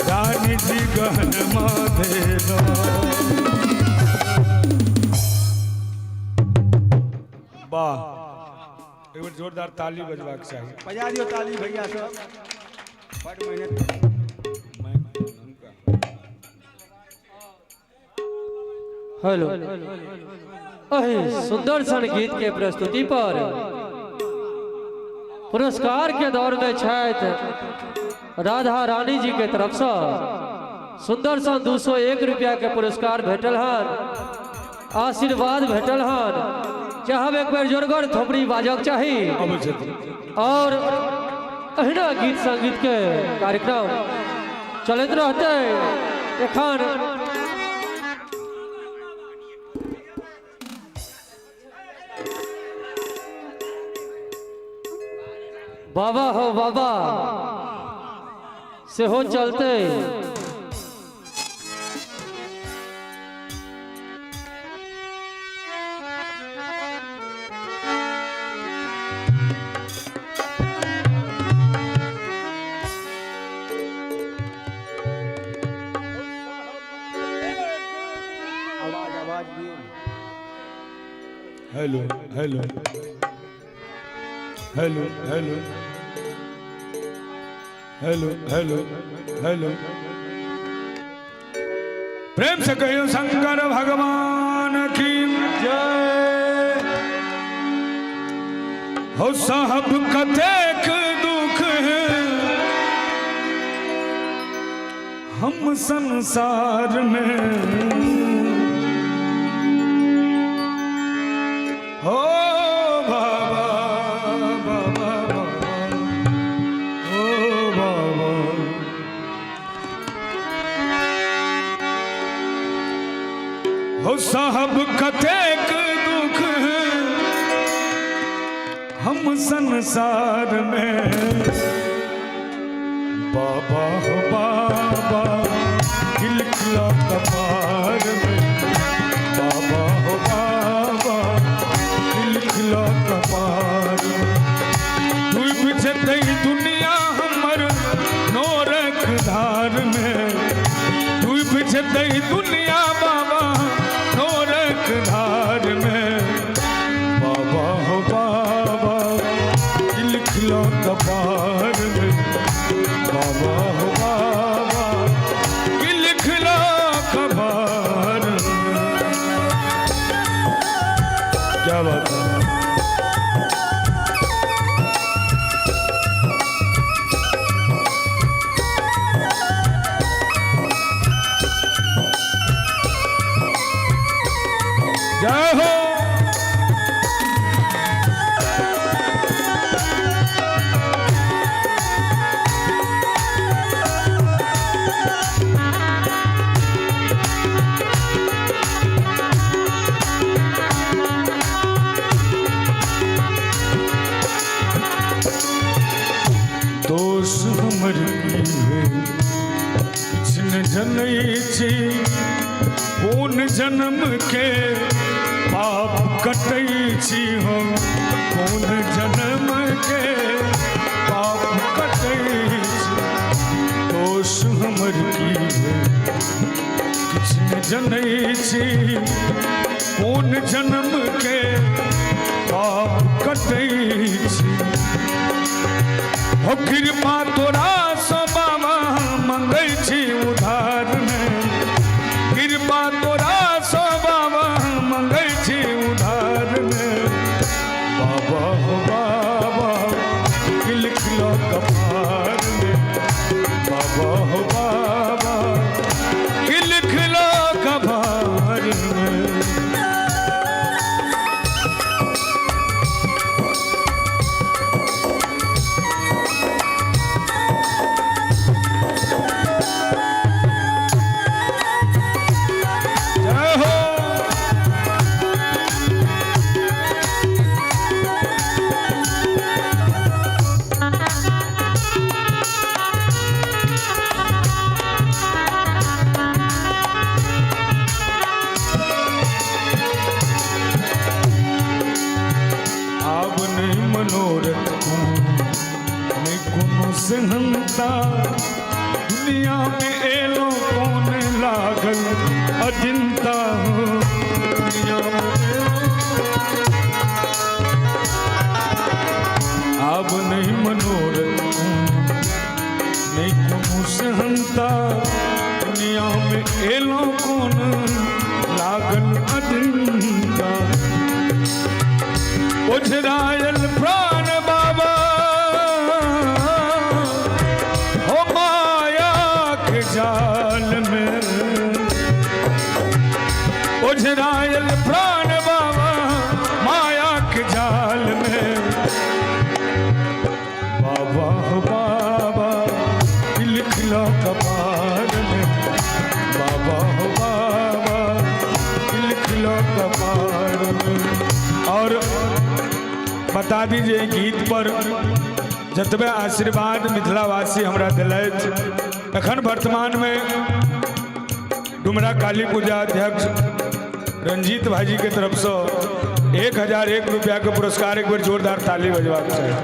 रानी जी गहन माँ दे दो। वाह, एक बार जोरदार ताली बजवाक चाहिए। बजा दियो ताली भैया सब, बड़ मेहनत। हेलो, अहे सुंदर सन गीत के प्रस्तुति पर पुरस्कार के दौर में छथि राधा रानी जी के तरफ से सुंदर सन 201 रुपया के पुरस्कार भेटल हन, आशीर्वाद भेटल हन। चाहब एक बेर जोरगर थोपड़ी बाजक चाही और अहिना गीत संगीत के कार्यक्रम चलते रहते। एखन बाबा हो बाबा से हो चलते आवाज दियो। Hello hello hello hello hello hello hello प्रेम से कहियो शंकर भगवान की जय हो। साहब कतेक दुख है हम संसार में हो बाबा बाबा बाबा ओ बाबा। हो साहब कतेक दुख है हम संसार में बाबा हो बाबा खिलखिला कपार में बाबा हो बाबा खिलखिला कपार डूब जतई दुनिया हमर नोरख धार में डूब जतई दुनिया बाबा नोरख धार में बाबा हो बाबा खिलखिला कपार में बाबा हो बाबा खिलखिला कपार में। क्या बात है। जय हो। दोष हमर की है किछ न जनई छी कौन जन्म के पाप कटई छी हम कौन जन्म के पाप कटई छी। दोष हमर की है किछ न जनई छी कौन जन्म के पाप कटई छी। हो कृपा तोरा सो बाबा मंगै छी उधार में कृपा तोरा सो बाबा मंगै छी उधार में बाबा हो बाबा खिलखिला कपार में बाबा हो बाबा खिलखिला कपार में। सिंहता दुनिया में एलो कौन लागल अजिंता हो दुनिया में अब नहीं मनोरथ नहीं कोनो सिंहता दुनिया में एलो कौन लागल अजिंता उजरायल प्राण बाबा और बता दीजिए गीत पर जतबे आशीर्वाद मिथिलावासी हमरा दिलैथ एखन वर्तमान में डुमरा काली पूजा अध्यक्ष रंजीत भाजी के तरफ से 1001 रुपया के पुरस्कार एक बार जोरदार ताली बजवाक चाहिए।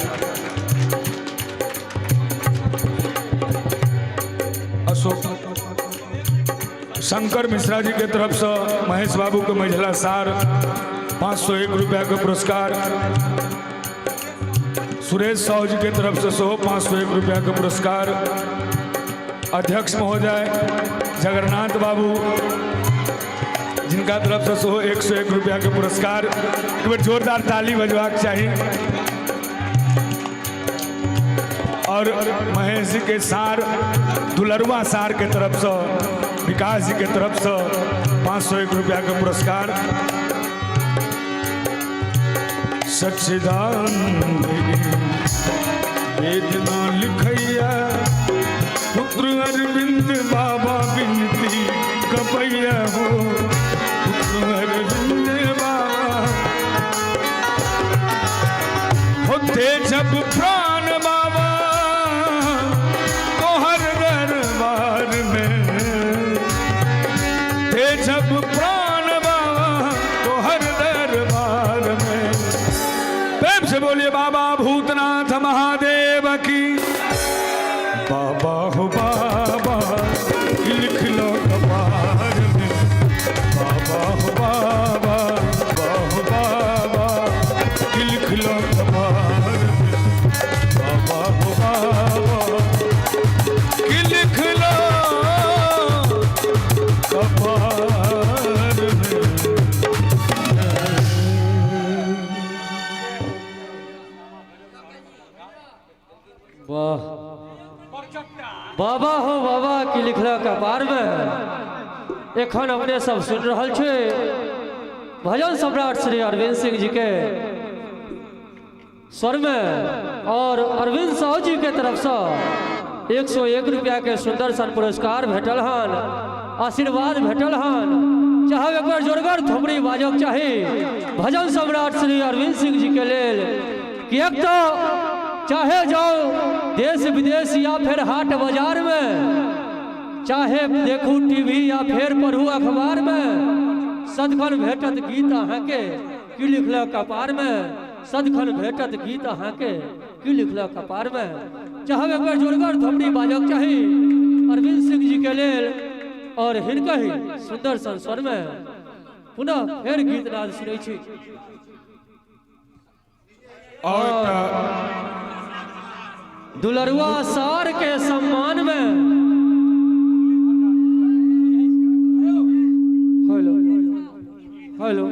अशोक शंकर मिश्रा जी के तरफ से महेश बाबू के महिला सार 501 रुपया के पुरस्कार, सुरेश साहू जी के तरफ से 501 रुपया के पुरस्कार, अध्यक्ष महोदय जगन्नाथ बाबू जिनका तरफ से 101 रुपया के पुरस्कार, एक बार जोरदार ताली बजवाक चाहिए। और महेश जी के सार दुलरुआ सार के तरफ से विकास जी के तरफ से 501 रुपया के पुरस्कार। सच्चिदानंद वेदना लिखैया पुत्र अरविंद बाबा बिनती कपैया हो, पुत्र अरविंद बाबा होते जब प्राण बाबा तो हर दरबार में, थे जब प्राण बाबा तो हर दरबार में। प्रेम से बोलिए बाबा भूतनाथ महादेव की। बाबा हो बाबा लिख लो कपार में, बाबा हो बाबा बाबा लिख लो कपार में, बाबा हो बाबा लिख लो कपार में। वाह बाबा हो बाबा की लिखला कपार में। एखन अपने सब सुन रहल छे भजन सम्राट श्री अरविंद सिंह जी के स्वर में, और अरविंद साहू जी के तरफ से 101 रुपया के सुंदर सन पुरस्कार भेटल हन, आशीर्वाद भेटल हन। चाहे एक बार जोरगर थोपड़ी बाजक चाही भजन सम्राट श्री अरविंद सिंह जी के लेल कि एक तो चाहे जाओ देश विदेश या फिर हाट बाजार में, चाहे देखू टीवी या फिर पढ़ू अखबार में, सदखन भेटत गीत अहाँके की लिखल कपार में, सदखन भेटत गीत अहाँके की लिखल कपार में। चाहे एक बार जोरगर थोपड़ी बाजक चाही अरविंद सिंह जी के लेल, और हिनका ही सुंदर सन स्वर में पुनः फिर गीत नाद सुनै छी। और दुलरुआ सार के सम्मान में हेलो हेलो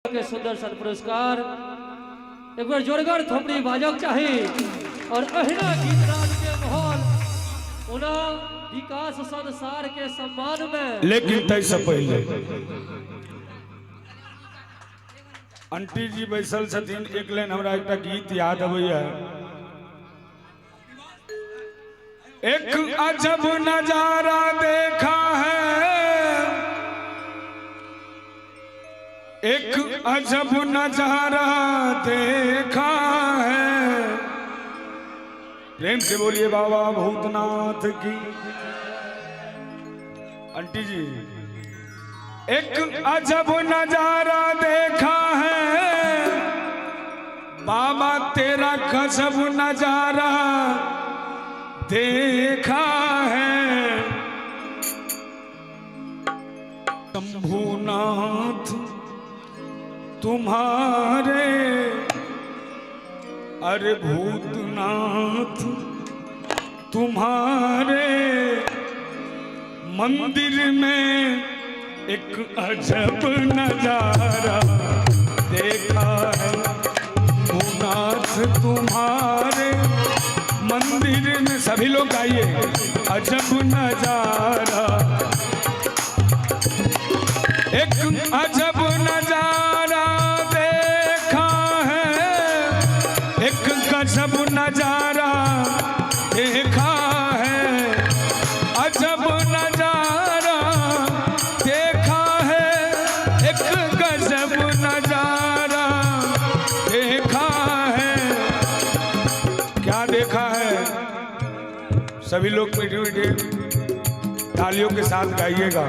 के सुंदर सन पुरस्कार एक बार जोरगर थोपड़ी बाजक चाही, और अहिना गीत राज के माहौल उना विकास संसार के सम्मान में। लेकिन तैसे पहले आंटी जी बैसल छथिन, एक लाइन हमरा एकटा गीत याद अबैया। एक अजब नजारा देखा है, एक अजब नजारा देखा है। प्रेम से बोलिए बाबा भूतनाथ की। आंटी जी एक अजब नजारा देखा है, बाबा तेरा गजब नजारा देखा है। शंभुनाथ तुम्हारे, अरे भूतनाथ तुम्हारे मंदिर में एक अजब नजारा देखा है। भूतनाथ तुम्हारे मंदिर में सभी लोग गाइए, अजब नजारा, एक अजब नजारा देखा है, एक गजब नजारा देखा है, अजब नजारा देखा है, एक गजब नजारा देखा है। क्या देखा है? सभी लोग मीठे मीठे तालियों के साथ गाइएगा।